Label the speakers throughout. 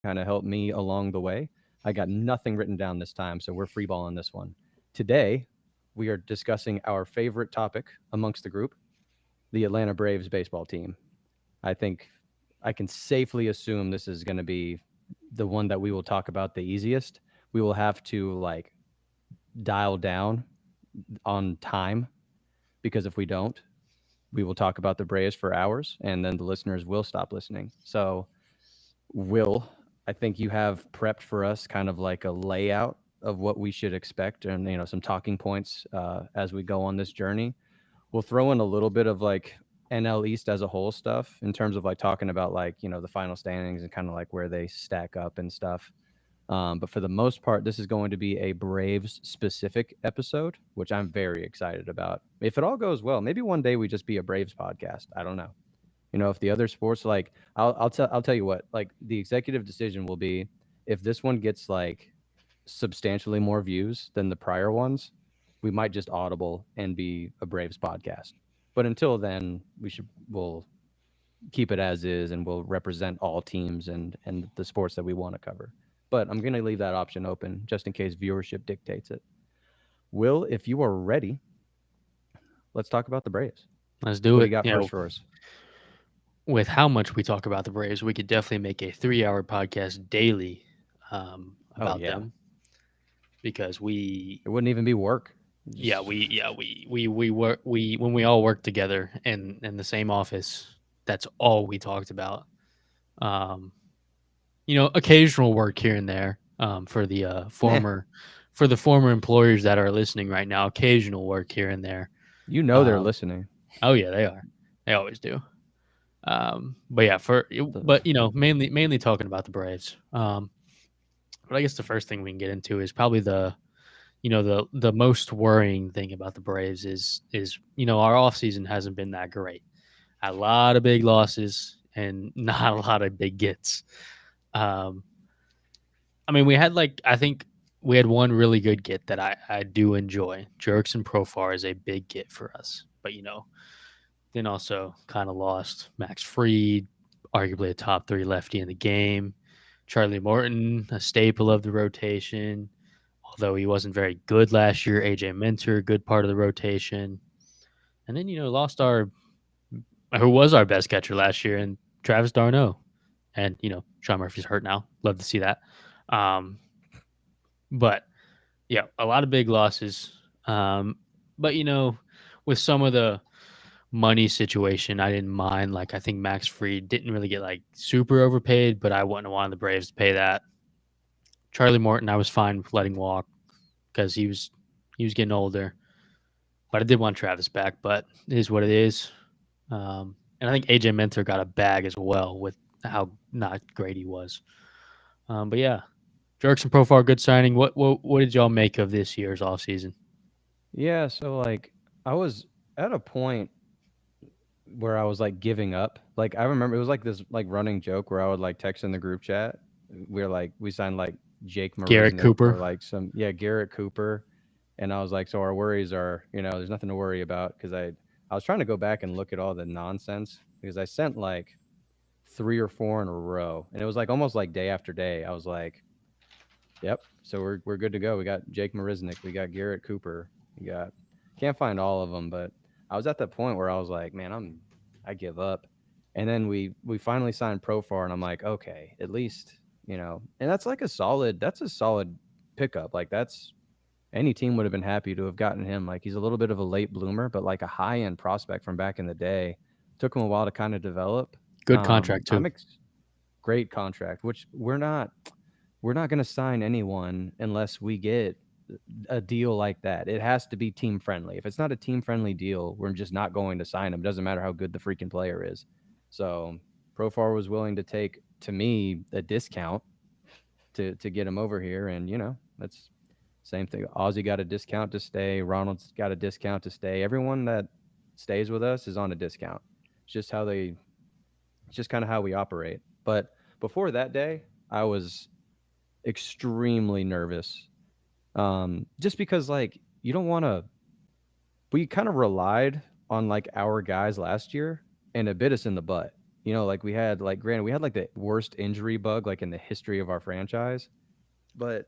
Speaker 1: kind of help me along the way. I got nothing written down this time, so we're freeballing this one. Today, we are discussing our favorite topic amongst the group, the Atlanta Braves baseball team. I think I can safely assume this is going to be the one that we will talk about the easiest. We will have to like dial down on time because if we don't, we will talk about the Braves for hours and then the listeners will stop listening. So, Will, I think you have prepped for us kind of like a layout of what we should expect and some talking points as we go on this journey. We'll throw in a little bit of like NL East as a whole stuff in terms of like talking about like the final standings and kind of like where they stack up and stuff. But for the most part, this is going to be a Braves specific episode, which I'm very excited about. If it all goes well, maybe one day we just be a Braves podcast. I don't know. If the other sports like I'll tell you what, like the executive decision will be if this one gets like substantially more views than the prior ones, we might just audible and be a Braves podcast. But until then, we'll keep it as is and we'll represent all teams and the sports that we want to cover. But I'm going to leave that option open just in case viewership dictates it. Will, if you are ready, let's talk about the Braves.
Speaker 2: Let's do
Speaker 1: What do you
Speaker 2: it.
Speaker 1: got first for us?
Speaker 2: With how much we talk about the Braves, we could definitely make a 3-hour podcast daily
Speaker 1: Oh
Speaker 2: about
Speaker 1: yeah,
Speaker 2: them because we,
Speaker 1: it wouldn't even be work.
Speaker 2: yeah,
Speaker 1: Just
Speaker 2: we work when we all work together in the same office. That's all we talked about. Um, occasional work here and there for the
Speaker 1: nah,
Speaker 2: former employers that are listening right now. Occasional work here and there.
Speaker 1: they're
Speaker 2: Um,
Speaker 1: listening.
Speaker 2: oh yeah, they are. They always do. But yeah,
Speaker 1: The
Speaker 2: but mainly talking about the Braves. But I guess the first thing we can get into is probably the most worrying thing about the Braves is our offseason hasn't been that great. A lot of big losses and not a lot of big gets. Um, I mean, I think we had one really good get that I do enjoy. Jerks and Profar is a big get for us, but then also kind of lost Max Fried, arguably a top 3 lefty in the game. Charlie Morton, a staple of the rotation, although he wasn't very good last year. AJ Minter, good part of the rotation. And then, lost who was our best catcher last year, and Travis d'Arnaud. And, Sean Murphy's hurt now. Love to see that. Um, but, yeah, a lot of big losses. But, with some of the money situation, I didn't mind. Like, I think Max Fried didn't really get like super overpaid, but I wouldn't have wanted the Braves to pay that. Charlie Morton, I was fine with letting walk because he was getting older. But I did want Travis back, but it is what it is. And I think AJ Minter got a bag as well with how not great he was. But yeah, Jerks and Profar, good signing. What did y'all make of this year's offseason?
Speaker 1: Yeah, so like I was at a point where I was like giving up. Like I remember it was like this like running joke where I would like text in the group chat. We signed like Jake
Speaker 2: Garrett
Speaker 1: Marisnik
Speaker 2: Cooper.
Speaker 1: or like some Garrett Cooper, and I was like, so our worries are there's nothing to worry about because I was trying to go back and look at all the nonsense because I sent like 3 or 4 in a row, and it was like almost like day after day. I was like, yep, so we're good to go. We got Jake Marisnik, we got Garrett Cooper, we got can't find all of them, but I was at that point where I was like, man, I give up. And then we finally signed Profar, and I'm like, okay, at least and that's a solid pickup. Like that's any team would have been happy to have gotten him. Like he's a little bit of a late bloomer, but like a high end prospect from back in the day. Took him a while to kind of develop.
Speaker 2: Good contract too.
Speaker 1: Great contract, which we're not going to sign anyone unless we get a deal like that. It has to be team friendly. If it's not a team friendly deal, we're just not going to sign him. It doesn't matter how good the freaking player is. So Profar was willing to take, to me, a discount to get him over here, and that's same thing. Ozzy got a discount to stay. Ronald's got a discount to stay. Everyone that stays with us is on a discount. It's just how they. It's just kind of how we operate. But before that day, I was extremely nervous. Just because like you don't want to. We kind of relied on like our guys last year, and it bit us in the butt. You know, like we had like granted we had like the worst injury bug like in the history of our franchise, but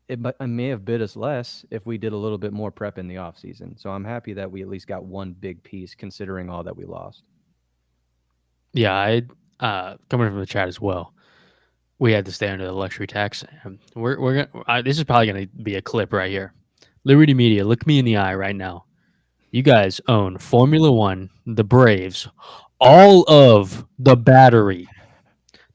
Speaker 1: it may have bit us less if we did a little bit more prep in the off season. So I'm happy that we at least got one big piece considering all that we lost.
Speaker 2: Yeah, I coming from the chat as well. We had to stay under the luxury tax. We're gonna. This is probably gonna be a clip right here. Liberty Media, look me in the eye right now. You guys own Formula One, the Braves, all of the battery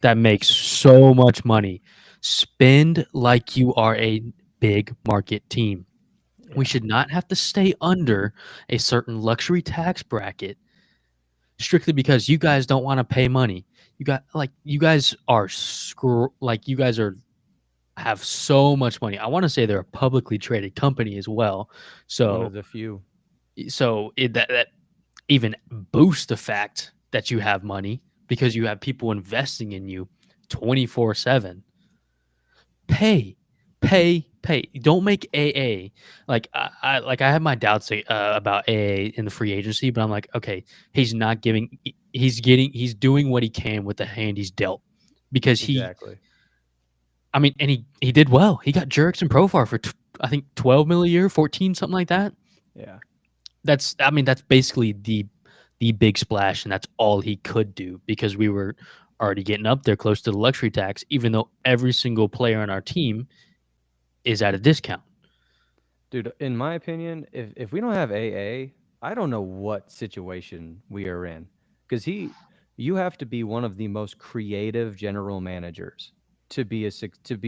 Speaker 2: that makes so much money. Spend like you are a big market team. We
Speaker 1: Yeah.
Speaker 2: should not have to stay under a certain luxury tax bracket strictly because you guys don't want to pay money. You guys are like you guys are have so much money. I want to say they're a publicly traded company as well.
Speaker 1: One
Speaker 2: So
Speaker 1: of the few.
Speaker 2: that even boosts the fact that you have money because you have people investing in you 24/7. Pay, pay. Don't make AA I have my doubts about AA in the free agency, but I'm like, okay, he's not giving. He's doing what he can with the hand he's dealt because
Speaker 1: Exactly.
Speaker 2: I mean, and he did well. He got Jurickson Profar for I think 12 mil a year, 14, something like that.
Speaker 1: Yeah.
Speaker 2: I mean, that's basically the big splash, and that's all he could do because we were already getting up there close to the luxury tax, even though every single player on our team is at a discount.
Speaker 1: Dude, in my opinion, if we don't have AA, I don't know what situation we are in. Because you have to be one of the most creative general managers to be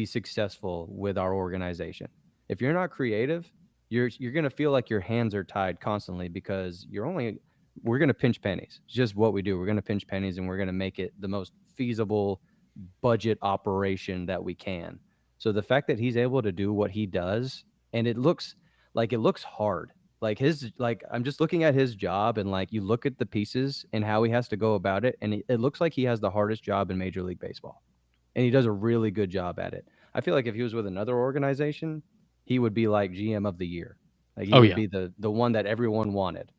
Speaker 1: successful with our organization. If you're not creative, you're gonna feel like your hands are tied constantly because we're gonna pinch pennies. It's just what we do. We're gonna pinch pennies and we're gonna make it the most feasible budget operation that we can. So the fact that he's able to do what he does, and it looks hard. Like I'm just looking at his job, and like you look at the pieces and how he has to go about it, and it looks like he has the hardest job in Major League Baseball, and he does a really good job at it. I feel like if he was with another organization, he would be like GM of the year. Like he
Speaker 2: Oh
Speaker 1: would
Speaker 2: yeah,
Speaker 1: be the one that everyone wanted.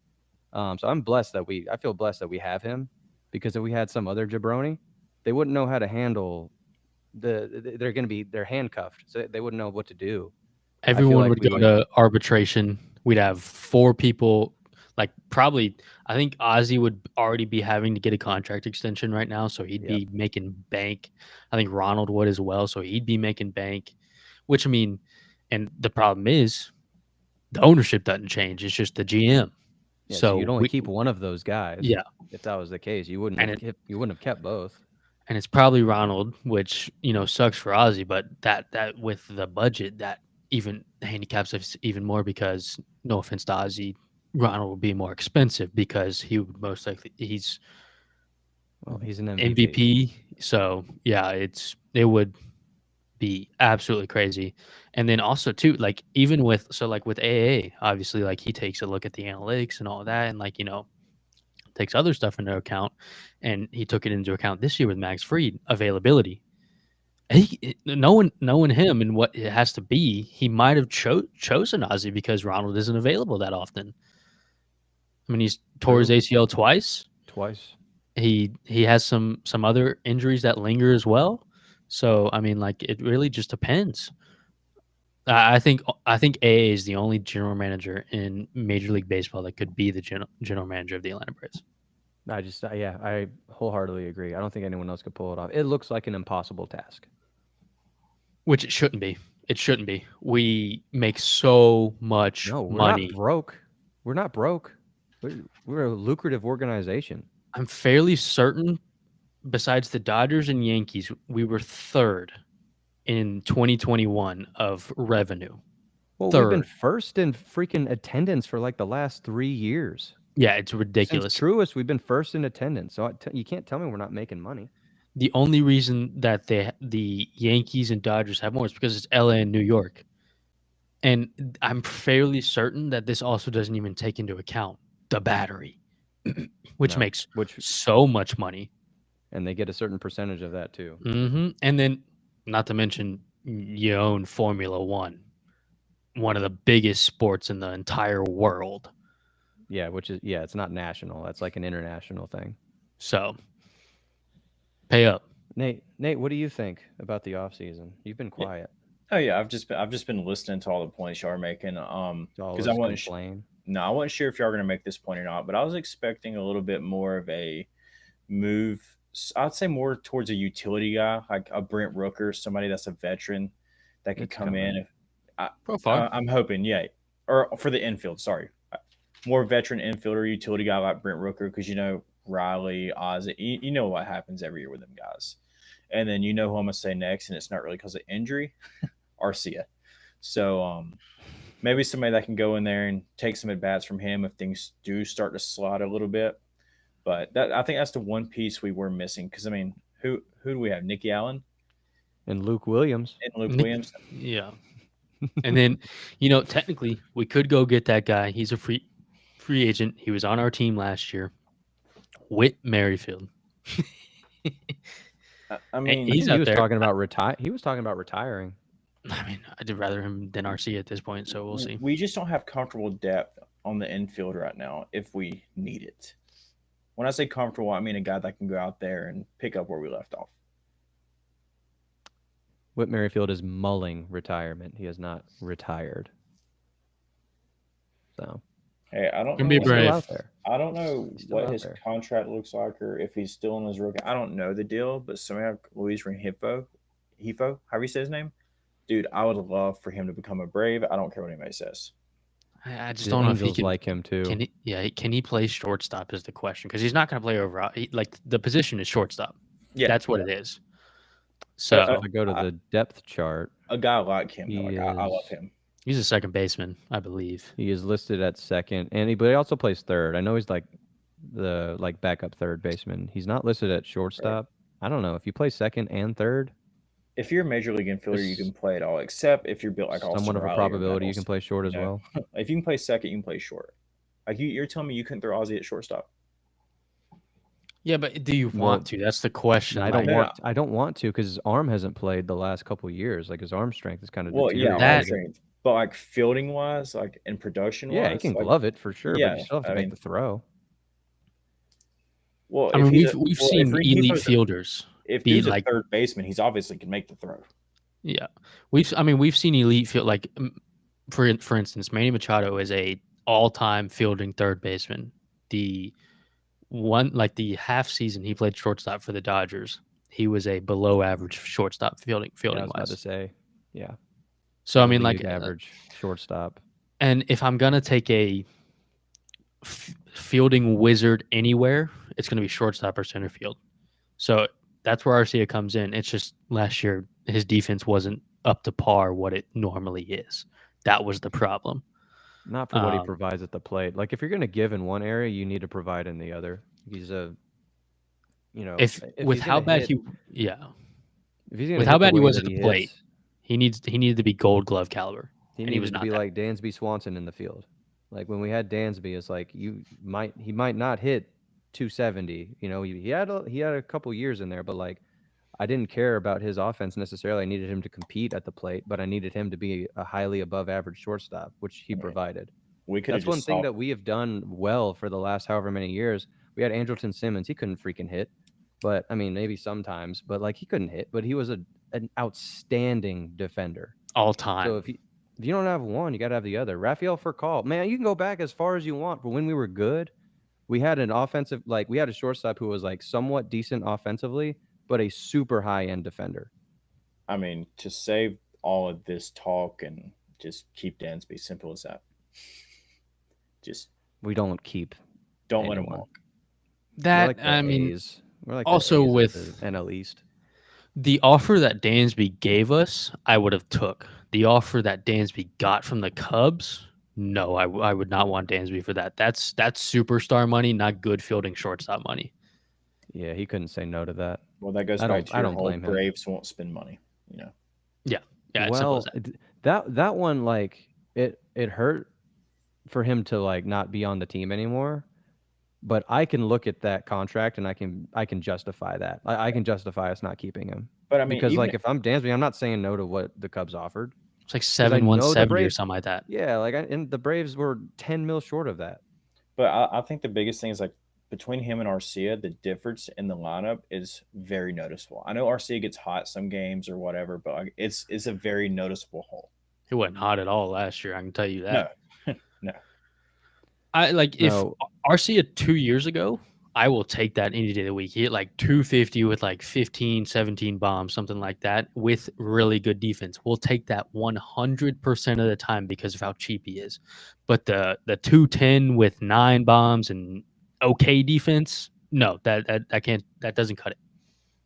Speaker 1: So I feel blessed that we have him, because if we had some other jabroni, they wouldn't know how to handle they're going to be they're handcuffed, so they wouldn't know what to do. I feel
Speaker 2: everyone
Speaker 1: like
Speaker 2: would go to arbitration. We'd have four people. Like probably, I think Ozzy would already be having to get a contract extension right now, so he'd
Speaker 1: yep,
Speaker 2: be making bank. I think Ronald would as well, so he'd be making bank. Which I mean, and the problem is the ownership doesn't change. It's just the GM.
Speaker 1: yeah. So you'd
Speaker 2: So
Speaker 1: only keep one of those guys.
Speaker 2: yeah,
Speaker 1: If that was the case,
Speaker 2: and it
Speaker 1: you wouldn't have kept both.
Speaker 2: and it's probably Ronald, which sucks for Ozzy, but that with the budget that even handicaps us even more because no offense to Ozzy, Ronald will be more expensive because he would most likely he's
Speaker 1: Well, he's an MVP.
Speaker 2: MVP. So yeah, it would be absolutely crazy. And then also too, like even with like with AA, obviously like he takes a look at the analytics and all that and like, takes other stuff into account. And he took it into account this year with Max Fried availability. Knowing him and what it has to be, he might have chosen Ozzy because Ronald isn't available that often. I mean, he's tore his
Speaker 1: True,
Speaker 2: ACL twice.
Speaker 1: twice.
Speaker 2: He has some other injuries that linger as well. So I mean, like it really just depends. I think AA is the only general manager in Major League Baseball that could be the general manager of the Atlanta Braves,
Speaker 1: Yeah, I wholeheartedly agree. I don't think anyone else could pull it off. It looks like an impossible task.
Speaker 2: which it shouldn't be. It shouldn't be. We make so much
Speaker 1: No, we're not
Speaker 2: money.
Speaker 1: broke. We're not broke. We're a lucrative organization.
Speaker 2: I'm fairly certain, besides the Dodgers and Yankees, we were third in 2021 of revenue.
Speaker 1: Well, we've been
Speaker 2: Third.
Speaker 1: first in freaking attendance for like the last 3 years.
Speaker 2: Yeah, it's
Speaker 1: Since
Speaker 2: ridiculous.
Speaker 1: Truist, we've been first in attendance. So you can't tell me we're not making money.
Speaker 2: The only reason that the Yankees and Dodgers have more is because it's LA and New York. And I'm fairly certain that this also doesn't even take into account the battery, which
Speaker 1: No,
Speaker 2: makes
Speaker 1: which
Speaker 2: so much money.
Speaker 1: and they get a certain percentage of that too.
Speaker 2: And then, not to mention, you own Formula One of the biggest sports in the entire world.
Speaker 1: Yeah, which is yeah, it's not national. That's like an international thing.
Speaker 2: So Pay up.
Speaker 1: Nate, what do you think about the offseason? You've been
Speaker 3: Yeah.
Speaker 1: quiet.
Speaker 3: Oh yeah, I've just been listening to all the points y'all are making.
Speaker 1: To all
Speaker 3: Because
Speaker 1: of
Speaker 3: I
Speaker 1: us
Speaker 3: wasn't
Speaker 1: complain.
Speaker 3: no, I wasn't sure if y'all were gonna make this point or not, but I was expecting a little bit more of a move. I'd say more towards a utility guy, like a Brent Rooker, somebody that's a veteran that could
Speaker 1: It's
Speaker 3: come in.
Speaker 1: coming.
Speaker 3: If I,
Speaker 2: Profile.
Speaker 3: I'm hoping, yeah, or for the infield. Sorry, more veteran infielder, utility guy like Brent Rooker, because Riley, Ozzy, you know what happens every year with them guys. And then you know who I'm gonna say next, and it's not really because of injury, Arcia. So maybe somebody that can go in there and take some at bats from him if things do start to slide a little bit. But that I think that's the one piece we were missing. Because I mean, who do we have? Nicky Allen
Speaker 1: And Luke Williams.
Speaker 3: and Luke Williams.
Speaker 2: Yeah. And then, technically, we could go get that guy. He's a free agent. He was on our team last year. Whit Merrifield.
Speaker 3: I mean,
Speaker 2: He's
Speaker 1: he
Speaker 2: out
Speaker 1: was
Speaker 2: there.
Speaker 1: talking about He was talking about retiring.
Speaker 2: I mean, I'd rather him than RC at this point, so we'll see.
Speaker 3: we just don't have comfortable depth on the infield right now if we need it. When I say comfortable, I mean a guy that can go out there and pick up where we left off.
Speaker 1: Whit Merrifield is mulling retirement. He has not retired. So
Speaker 3: Hey, I don't
Speaker 2: Can
Speaker 3: know.
Speaker 2: be
Speaker 1: he's still
Speaker 2: brave.
Speaker 1: out there.
Speaker 3: I don't know
Speaker 1: He's still
Speaker 3: what
Speaker 1: out
Speaker 3: his
Speaker 1: there.
Speaker 3: contract looks like or if he's still in his rookie. I don't know the deal, but somebody like Luis Hefo, however you say his name, dude, I would love for him to become a Brave. I don't care what anybody says.
Speaker 2: I just
Speaker 1: The
Speaker 2: don't know if he
Speaker 1: Angels
Speaker 2: can.
Speaker 1: like him too.
Speaker 2: Can he play shortstop is the question, because he's not going to play over. Like the position is shortstop.
Speaker 3: Yeah,
Speaker 2: That's what
Speaker 3: yeah.
Speaker 2: it is.
Speaker 1: So
Speaker 2: So
Speaker 1: if I go to the depth chart,
Speaker 3: A guy like him, though,
Speaker 1: he
Speaker 3: I love
Speaker 1: is
Speaker 3: him.
Speaker 2: he's a second baseman, I believe.
Speaker 1: he is listed at second, but he also plays third. I know he's like the backup third baseman. He's not listed at shortstop. I don't know if you play second and third.
Speaker 3: If you're a major league infielder, you
Speaker 1: There's
Speaker 3: can play it all, except if you're built like Austin
Speaker 1: somewhat of a
Speaker 3: Riley or
Speaker 1: probability you can
Speaker 3: Reynolds.
Speaker 1: play short
Speaker 3: You
Speaker 1: as
Speaker 3: know,
Speaker 1: well.
Speaker 3: if you can play second, you can play short. Like you're telling me you couldn't throw Ozzy at shortstop?
Speaker 2: Yeah, but do you
Speaker 1: Well,
Speaker 2: want to? That's the question.
Speaker 1: I don't
Speaker 3: No,
Speaker 1: want I don't want to because his arm hasn't played the last couple years. Like his arm strength is kind of
Speaker 3: Well, yeah, arm
Speaker 1: deteriorated.
Speaker 3: strength, but like fielding wise, like in production
Speaker 1: Yeah, he
Speaker 3: wise,
Speaker 1: can
Speaker 3: like
Speaker 1: glove it for sure, but
Speaker 3: yeah,
Speaker 1: you still have to
Speaker 3: I
Speaker 1: make
Speaker 3: mean,
Speaker 1: the throw.
Speaker 3: well,
Speaker 2: I
Speaker 3: if
Speaker 2: mean,
Speaker 3: he's
Speaker 2: we've
Speaker 3: well,
Speaker 2: seen
Speaker 3: if
Speaker 2: elite
Speaker 3: Refo's
Speaker 2: fielders
Speaker 3: if
Speaker 2: be
Speaker 3: dude's a
Speaker 2: like,
Speaker 3: third baseman, he's obviously can make the throw.
Speaker 2: yeah, we've seen elite field like, for instance, Manny Machado is a all-time fielding third baseman. The the half season he played shortstop for the Dodgers, he was a below average shortstop fielding
Speaker 1: Yeah, I was about
Speaker 2: wise.
Speaker 1: to say, yeah.
Speaker 2: So I
Speaker 1: Like a
Speaker 2: mean, like,
Speaker 1: league average shortstop.
Speaker 2: and if I'm gonna take a fielding wizard anywhere, it's gonna be shortstop or center field. So that's where Arcia comes in. It's just last year his defense wasn't up to par what it normally is. That was the problem.
Speaker 1: Not for what he provides at the plate. Like if you're going to give in one area, you need to provide in the other. He's
Speaker 2: If with
Speaker 1: he's
Speaker 2: how
Speaker 1: gonna
Speaker 2: bad
Speaker 1: hit,
Speaker 2: he, yeah,
Speaker 1: if he's going
Speaker 2: with
Speaker 1: to
Speaker 2: how
Speaker 1: hit the
Speaker 2: bad he
Speaker 1: way
Speaker 2: was
Speaker 1: that
Speaker 2: at the
Speaker 1: he
Speaker 2: plate,
Speaker 1: hits,
Speaker 2: he needed to be Gold Glove caliber,
Speaker 1: he
Speaker 2: and he was
Speaker 1: needed to
Speaker 2: not
Speaker 1: be
Speaker 2: that.
Speaker 1: like Dansby Swanson in the field. Like when we had Dansby, it's like he might not hit 270. You know, he had a couple years in there, but like I didn't care about his offense necessarily. I needed him to compete at the plate, but I needed him to be a highly above average shortstop, which he provided.
Speaker 3: We could have
Speaker 1: That's one
Speaker 3: just
Speaker 1: thing
Speaker 3: solved.
Speaker 1: that we have done well for the last however many years. We had Andrelton Simmons. He couldn't freaking hit, but I mean, maybe sometimes, but like he couldn't hit, but he was an outstanding defender.
Speaker 2: All time.
Speaker 1: So if you don't have one, you got to have the other. Rafael Furcal, man, you can go back as far as you want, but when we were good, we had an offensive, like we had a shortstop who was like somewhat decent offensively, but a super high end defender.
Speaker 3: I mean, to save all of this talk and just keep Dansby, simple as that. Just
Speaker 1: We don't keep
Speaker 3: don't let him
Speaker 1: anyone.
Speaker 3: walk.
Speaker 1: We're
Speaker 2: That
Speaker 1: like the
Speaker 2: I mean,
Speaker 1: A's. We're like
Speaker 2: also
Speaker 1: the A's
Speaker 2: with
Speaker 1: of the NL East.
Speaker 2: the offer that Dansby gave us, I would have took. The offer that Dansby got from the Cubs, no, I would not want Dansby for that. That's superstar money, not good fielding shortstop money.
Speaker 1: Yeah, he couldn't say no to that.
Speaker 3: Well, that goes
Speaker 1: I
Speaker 3: back
Speaker 1: don't-
Speaker 3: to
Speaker 1: I
Speaker 3: your
Speaker 1: don't
Speaker 3: whole
Speaker 1: blame him.
Speaker 3: Braves won't spend money.
Speaker 2: Yeah, it's simple as
Speaker 1: Well,
Speaker 2: that.
Speaker 1: that one like it hurt for him to like not be on the team anymore. But I can look at that contract and I can justify that. I can justify us not keeping him.
Speaker 3: But I mean,
Speaker 1: Because
Speaker 3: even
Speaker 1: like if I'm Dansby, I'm not saying no to what the Cubs offered.
Speaker 2: It's like
Speaker 1: I know the
Speaker 2: 7-170 or
Speaker 1: Braves-
Speaker 2: something like that.
Speaker 1: Yeah, and the Braves were 10 mil short of that.
Speaker 3: but I think the biggest thing is like between him and Arcia, the difference in the lineup is very noticeable. I know Arcia gets hot some games or whatever, but like, it's a very noticeable hole.
Speaker 2: He wasn't hot at all last year. I can tell you that.
Speaker 3: No, no.
Speaker 2: I like if
Speaker 1: No.
Speaker 2: Arcia 2 years ago, I will take that any day of the week. He hit like 250 with like 15, 17 bombs, something like that, with really good defense. We'll take that 100% of the time because of how cheap he is. But the 210 with 9 bombs and okay defense, no, that doesn't cut it.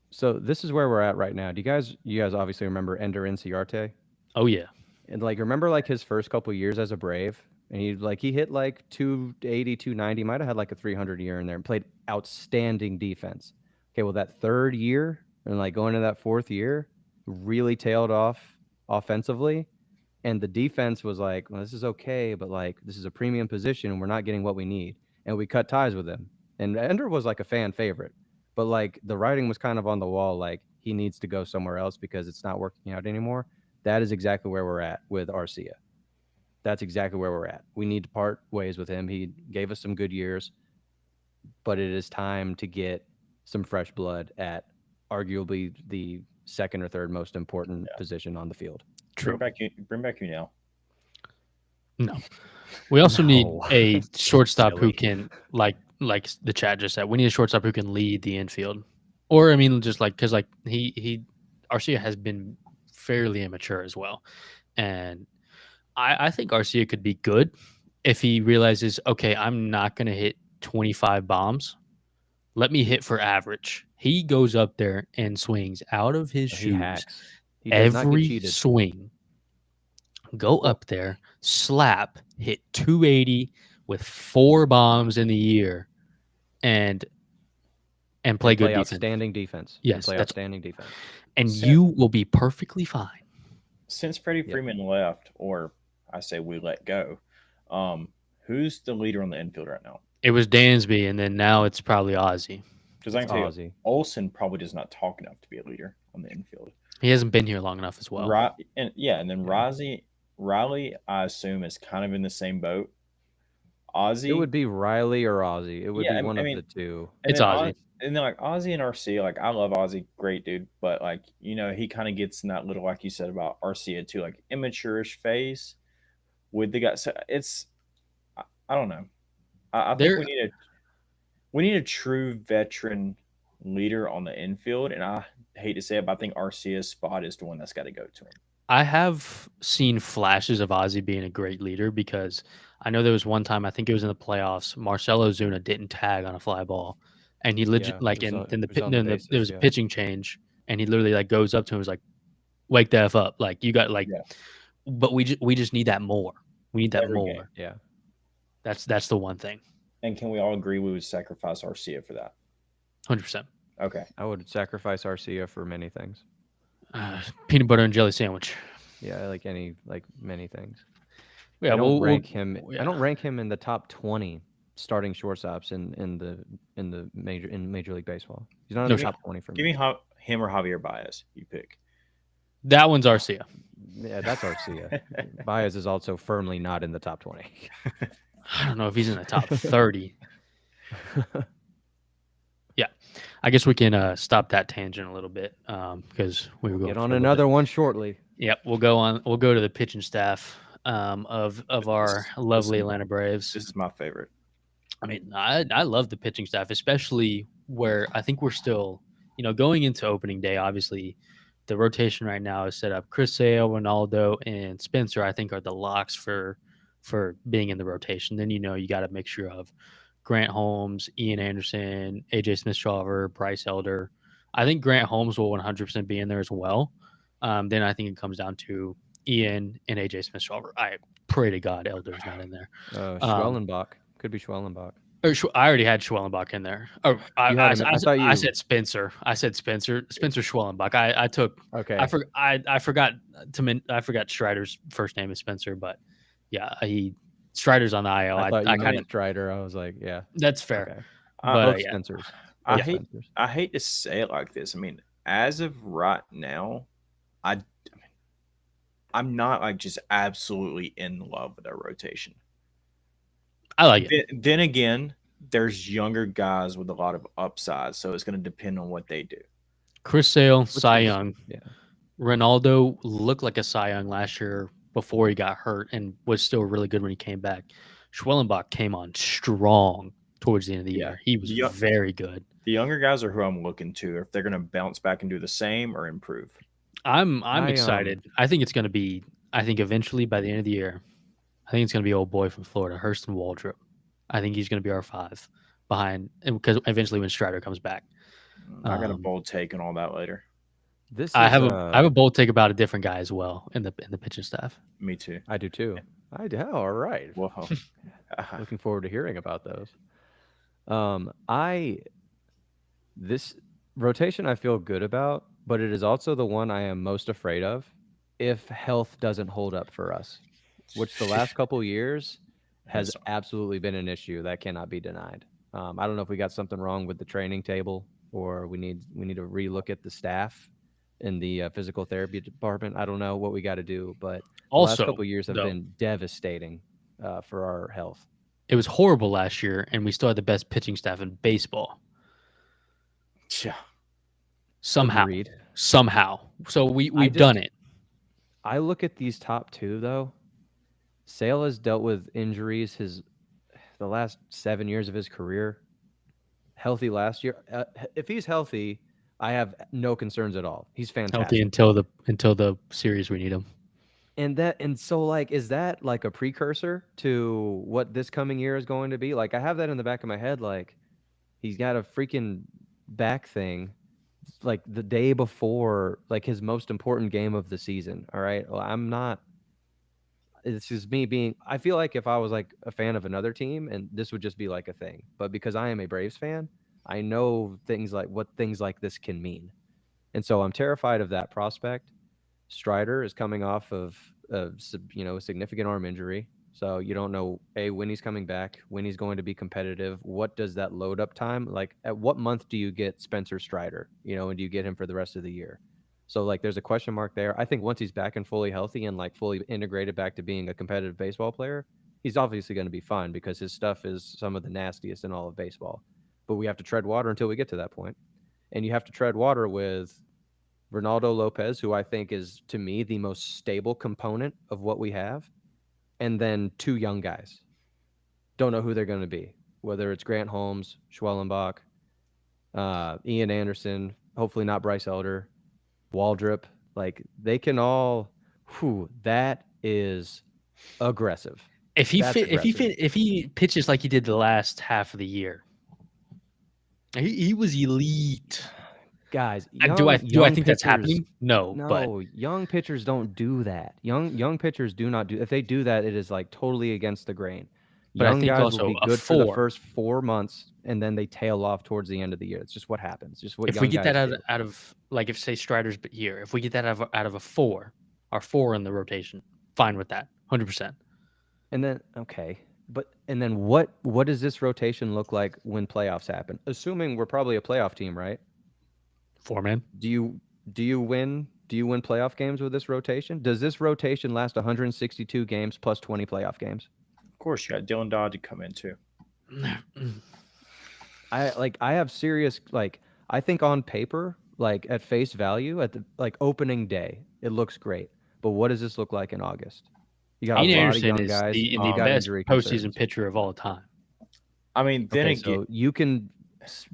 Speaker 1: So this is where we're at right now. You guys obviously remember Ender Inciarte?
Speaker 2: Oh yeah.
Speaker 1: And like remember like his first couple years as a Brave, and he hit like 280, 290, might have had like a 300 year in there and played outstanding defense. Okay, well that third year and like going into that fourth year, really tailed off offensively, and the defense was like, well, this is okay, but like this is a premium position and we're not getting what we need, and we cut ties with him. And Ender was like a fan favorite, but like the writing was kind of on the wall, like he needs to go somewhere else because it's not working out anymore. That is exactly where we're at with Arcia. That's exactly where we're at. We need to part ways with him. He gave us some good years, but it is time to get some fresh blood at arguably the second or third most important position on the field.
Speaker 2: True.
Speaker 3: Bring back you now.
Speaker 2: No. We also need
Speaker 1: No.
Speaker 2: a shortstop who
Speaker 3: Silly.
Speaker 2: can like the chat just said. We need a shortstop who can lead the infield. Or I mean just like cuz like he Arcia has been fairly immature as well. And I think Arcia could be good if he realizes, okay, I'm not going to hit 25 bombs. Let me hit for average. He goes up there and swings out of his
Speaker 1: He
Speaker 2: shoes
Speaker 1: hacks. He does not get
Speaker 2: every
Speaker 1: cheated.
Speaker 2: swing. Go up there, slap, hit 280 with 4 bombs in the year, and play good defense.
Speaker 1: Outstanding defense.
Speaker 2: Yes,
Speaker 1: and play
Speaker 2: that's-
Speaker 1: outstanding defense.
Speaker 2: And
Speaker 3: So-
Speaker 2: you will be perfectly fine.
Speaker 3: Since Freddie
Speaker 1: Yep.
Speaker 3: Freeman left, or I say we let go, who's the leader on the infield right now?
Speaker 2: It was Dansby, and then now it's probably Ozzy.
Speaker 3: Because I
Speaker 1: It's
Speaker 3: can tell
Speaker 1: Ozzy.
Speaker 3: you, Olson probably does not talk enough to be a leader on the infield.
Speaker 2: He hasn't been here long enough as well.
Speaker 3: And then Riley, I assume, is kind of in the same boat. Ozzy,
Speaker 1: It would be Riley or Ozzy. It would
Speaker 3: Yeah,
Speaker 1: be
Speaker 3: I
Speaker 1: one
Speaker 3: mean-
Speaker 1: of the two.
Speaker 3: and
Speaker 2: It's
Speaker 3: then
Speaker 2: Ozzy.
Speaker 3: And then like Ozzy and RC, like I love Ozzy, great dude, but like he kind of gets in that little, like you said about Arcia too, like immature-ish phase with the guy. So I don't know. I think
Speaker 2: There-
Speaker 3: we need a true veteran leader on the infield, and I hate to say it, but I think Arcia's spot is the one that's got to go to him.
Speaker 2: I have seen flashes of Ozzy being a great leader because I know there was one time, I think it was in the playoffs, Marcelo Zuna didn't tag on a fly ball. And he legit
Speaker 1: Yeah,
Speaker 2: like
Speaker 1: it was
Speaker 2: in
Speaker 1: on-
Speaker 2: then
Speaker 1: it was on the bases,
Speaker 2: there was a
Speaker 1: yeah.
Speaker 2: pitching change, and he literally like goes up to him and was like, "Wake the f up!" Like you got like,
Speaker 3: Yeah.
Speaker 2: but we just need that more. We need that
Speaker 3: Every
Speaker 2: more.
Speaker 3: game.
Speaker 1: Yeah.
Speaker 2: That's the one thing.
Speaker 3: And can we all agree we would sacrifice Arcia for that?
Speaker 2: 100%.
Speaker 3: Okay.
Speaker 1: I would sacrifice Arcia for many things.
Speaker 2: Peanut butter and jelly sandwich.
Speaker 1: Yeah, like many things.
Speaker 2: Yeah,
Speaker 1: I don't
Speaker 2: we'll
Speaker 1: rank him.
Speaker 2: yeah.
Speaker 1: I don't rank him in the top 20 starting shortstops in the Major League Baseball. He's not in
Speaker 2: No
Speaker 1: the
Speaker 2: shot.
Speaker 1: top 20 for
Speaker 3: Give
Speaker 1: me.
Speaker 3: me him or Javier Baez. You pick.
Speaker 2: That one's Arcia.
Speaker 1: Yeah, that's Arcia. Baez is also firmly not in the top 20.
Speaker 2: I don't know if he's in the top 30. Yeah, I guess we can stop that tangent a little bit because we were going
Speaker 1: Get
Speaker 2: for
Speaker 1: on
Speaker 2: a little
Speaker 1: another
Speaker 2: bit.
Speaker 1: one shortly.
Speaker 2: Yep, we'll go on. We'll go to the pitching staff of our lovely Atlanta Braves.
Speaker 3: This is my favorite.
Speaker 2: I mean, I love the pitching staff, especially where I think we're still, going into opening day. Obviously, the rotation right now is set up. Chris Sale, Ronaldo, and Spencer, I think, are the locks for being in the rotation. Then you got to make sure of Grant Holmes, Ian Anderson, AJ Smith-Shawver, Bryce Elder. I think Grant Holmes will 100% be in there as well. Then I think it comes down to Ian and AJ Smith-Shawver. I pray to God Elder's not in there.
Speaker 1: Schwellenbach. Could be Schwellenbach.
Speaker 2: I already had Schwellenbach in there. Oh, I
Speaker 1: I
Speaker 2: said Spencer. I said Spencer Schwellenbach. I took.
Speaker 1: Okay.
Speaker 2: I forgot Strider's first name is Spencer, but yeah, Strider's on the IL.
Speaker 1: I thought you
Speaker 2: I kind
Speaker 1: meant
Speaker 2: of.
Speaker 1: Strider. I was like, yeah.
Speaker 2: That's fair.
Speaker 1: Okay.
Speaker 2: But,
Speaker 1: Both
Speaker 2: yeah.
Speaker 1: Spencers.
Speaker 3: I
Speaker 1: Both
Speaker 3: hate
Speaker 1: Spencers.
Speaker 3: I hate to say it like this. I mean, as of right now, I'm not like just absolutely in love with our rotation.
Speaker 2: I like it.
Speaker 3: Then again, there's younger guys with a lot of upside, so it's going to depend on what they do.
Speaker 2: Chris Sale,
Speaker 1: Which
Speaker 2: Cy
Speaker 1: is-
Speaker 2: Young.
Speaker 1: Yeah.
Speaker 2: Ronaldo looked like a Cy Young last year before he got hurt and was still really good when he came back. Schwellenbach came on strong towards the end of the
Speaker 3: Yeah.
Speaker 2: year. He was
Speaker 3: Yeah.
Speaker 2: very good.
Speaker 3: The younger guys are who I'm looking to, if they're going to bounce back and do the same or improve.
Speaker 2: I'm
Speaker 1: I,
Speaker 2: excited. I think it's going to be. I think eventually by the end of the year, I think it's going to be old boy from Florida, Hurston Waldrop. I think he's going to be our 5 behind, because eventually when Strider comes back,
Speaker 3: I got a bold take on all that later.
Speaker 1: This
Speaker 2: I
Speaker 1: is
Speaker 2: have a bold take about a different guy as well in the pitching staff.
Speaker 3: Me too.
Speaker 1: I do too. I do. All right.
Speaker 3: Whoa.
Speaker 1: Looking forward to hearing about those. This rotation I feel good about, but it is also the one I am most afraid of if health doesn't hold up for us, which the last couple years has
Speaker 3: Yes.
Speaker 1: absolutely been an issue that cannot be denied. I don't know if we got something wrong with the training table, or we need to relook at the staff in the physical therapy department. I don't know what we got to do, but the last
Speaker 2: Also,
Speaker 1: couple years have
Speaker 2: though,
Speaker 1: been devastating for our health.
Speaker 2: it was horrible last year, and we still had the best pitching staff in baseball.
Speaker 3: Yeah.
Speaker 2: Somehow.
Speaker 1: Agreed.
Speaker 2: So we've done it.
Speaker 1: I look at these top 2 though. Sale has dealt with injuries the last 7 years of his career. Healthy last year. If he's healthy, I have no concerns at all. He's fantastic.
Speaker 2: Healthy until the series we need him.
Speaker 1: And so like, is that like a precursor to what this coming year is going to be? Like, I have that in the back of my head. Like, he's got a freaking back thing, like the day before, like his most important game of the season. All right. Well, I'm not. This is me being. I feel like if I was like a fan of another team, and this would just be like a thing, but because I am a Braves fan, I know what things like this can mean, and so I'm terrified of that prospect. Strider is coming off of a significant arm injury, so you don't know when he's coming back, when he's going to be competitive. What does that load up time like? At what month do you get Spencer Strider? And do you get him for the rest of the year? So like, there's a question mark there. I think once he's back and fully healthy and like fully integrated back to being a competitive baseball player, he's obviously going to be fine because his stuff is some of the nastiest in all of baseball. But we have to tread water until we get to that point, and you have to tread water with Ronaldo Lopez, who I think is, to me, the most stable component of what we have, and then 2 young guys. Don't know who they're going to be, whether it's Grant Holmes, Schwellenbach, Ian Anderson, hopefully not Bryce Elder, Waldrop. Like, they can all. That is aggressive.
Speaker 2: If he pitches like he did the last half of the year, he was elite.
Speaker 1: Guys,
Speaker 2: Do I think that's happening? No, but
Speaker 1: young pitchers don't do that. Young pitchers do not do. If they do that, it is like totally against the grain.
Speaker 2: But I
Speaker 1: Young
Speaker 2: think
Speaker 1: guys
Speaker 2: also
Speaker 1: will be
Speaker 2: a
Speaker 1: good for the
Speaker 2: 4.
Speaker 1: first 4 months, and then they tail off towards the end of the year. It's just what happens. Just what
Speaker 2: if
Speaker 1: young
Speaker 2: we get
Speaker 1: guys
Speaker 2: that
Speaker 1: do.
Speaker 2: out of like, if say Strider's here, if we get that out of a 4, our 4 in the rotation, fine with that, 100%.
Speaker 1: And then and then what does this rotation look like when playoffs happen? Assuming we're probably a playoff team, right?
Speaker 2: 4-man.
Speaker 1: Do you win playoff games with this rotation? Does this rotation last 162 games plus 20 playoff games?
Speaker 3: Of course, you got Dylan Dodd to come in too.
Speaker 1: I have serious, like, I think on paper, like at face value, at the opening day, it looks great. But what does this look like in August? You got
Speaker 2: Ian
Speaker 1: a lot
Speaker 2: Anderson
Speaker 1: of young
Speaker 2: is
Speaker 1: guys.
Speaker 2: the
Speaker 1: You got
Speaker 2: best
Speaker 1: injury
Speaker 2: postseason
Speaker 1: concerns.
Speaker 2: pitcher of all time.
Speaker 3: I mean, then
Speaker 1: Okay,
Speaker 3: again,
Speaker 1: so you can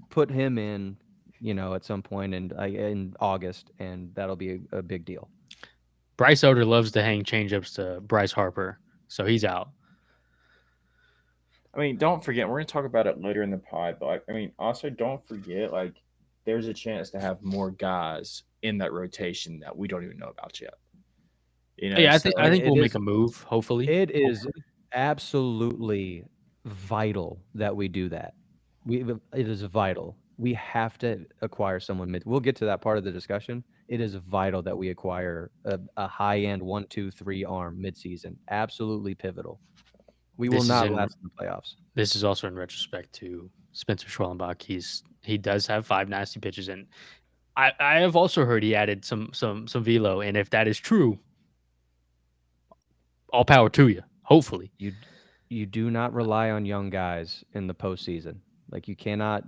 Speaker 1: put him in, at some point in August, and that'll be a big deal.
Speaker 2: Bryce Elder loves to hang changeups to Bryce Harper, so he's out.
Speaker 3: I mean, don't forget, we're going to talk about it later in the pod, but also don't forget, like, there's a chance to have more guys in that rotation that we don't even know about yet.
Speaker 2: Yeah, I think we'll make a move, hopefully.
Speaker 1: It is absolutely vital that we do that. It is vital. We have to acquire someone mid. We'll get to that part of the discussion. It is vital that we acquire a high-end 1, 2, 3 arm midseason. Absolutely pivotal. We will not last in the playoffs.
Speaker 2: This is also in retrospect to Spencer Schwellenbach. He does have 5 nasty pitches, and I have also heard he added some velo. And if that is true, all power to you. Hopefully,
Speaker 1: you you do not rely on young guys in the postseason. Like you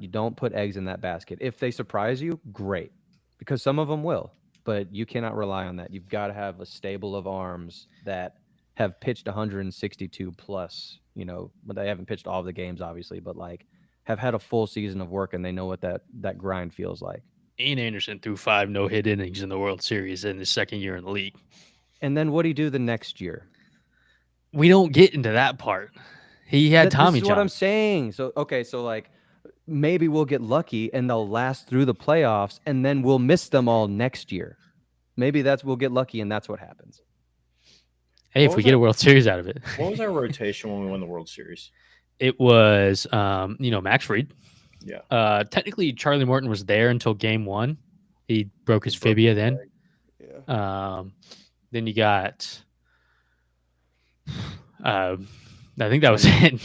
Speaker 1: don't put eggs in that basket. If they surprise you, great, because some of them will, but you cannot rely on that. You've got to have a stable of arms that have pitched 162 plus. But they haven't pitched all of the games, obviously, but like have had a full season of work and they know what that grind feels like.
Speaker 2: Ian Anderson threw 5 no-hit innings in the World Series in his second year in the league.
Speaker 1: And then what do you do the next year?
Speaker 2: We don't get into that part. He had Tommy
Speaker 1: This is
Speaker 2: John.
Speaker 1: what I'm saying. So like maybe we'll get lucky and they'll last through the playoffs and then we'll miss them all next year. Maybe we'll get lucky and that's what happens.
Speaker 2: Hey, if we get a World Series out of it.
Speaker 3: What was our rotation when we won the World Series?
Speaker 2: It was, Max Fried.
Speaker 3: Yeah.
Speaker 2: Technically, Charlie Morton was there until game 1. He broke his fibia then.
Speaker 3: Yeah.
Speaker 2: Then you got, I think that was it.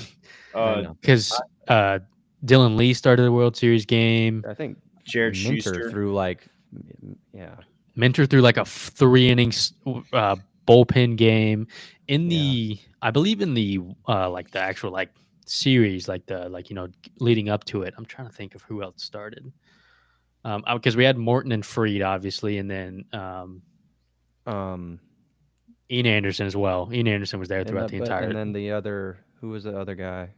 Speaker 2: Because Dylan Lee started the World Series game.
Speaker 1: I think
Speaker 3: Jared
Speaker 1: Minter
Speaker 3: Schuster
Speaker 1: threw
Speaker 2: Minter threw like a 3 innings bullpen game I believe in the like the actual like series, leading up to it. I'm trying to think of who else started. Because we had Morton and Fried, obviously, and then Ian Anderson as well. Ian Anderson was there throughout the entire.
Speaker 1: And then who was the other guy?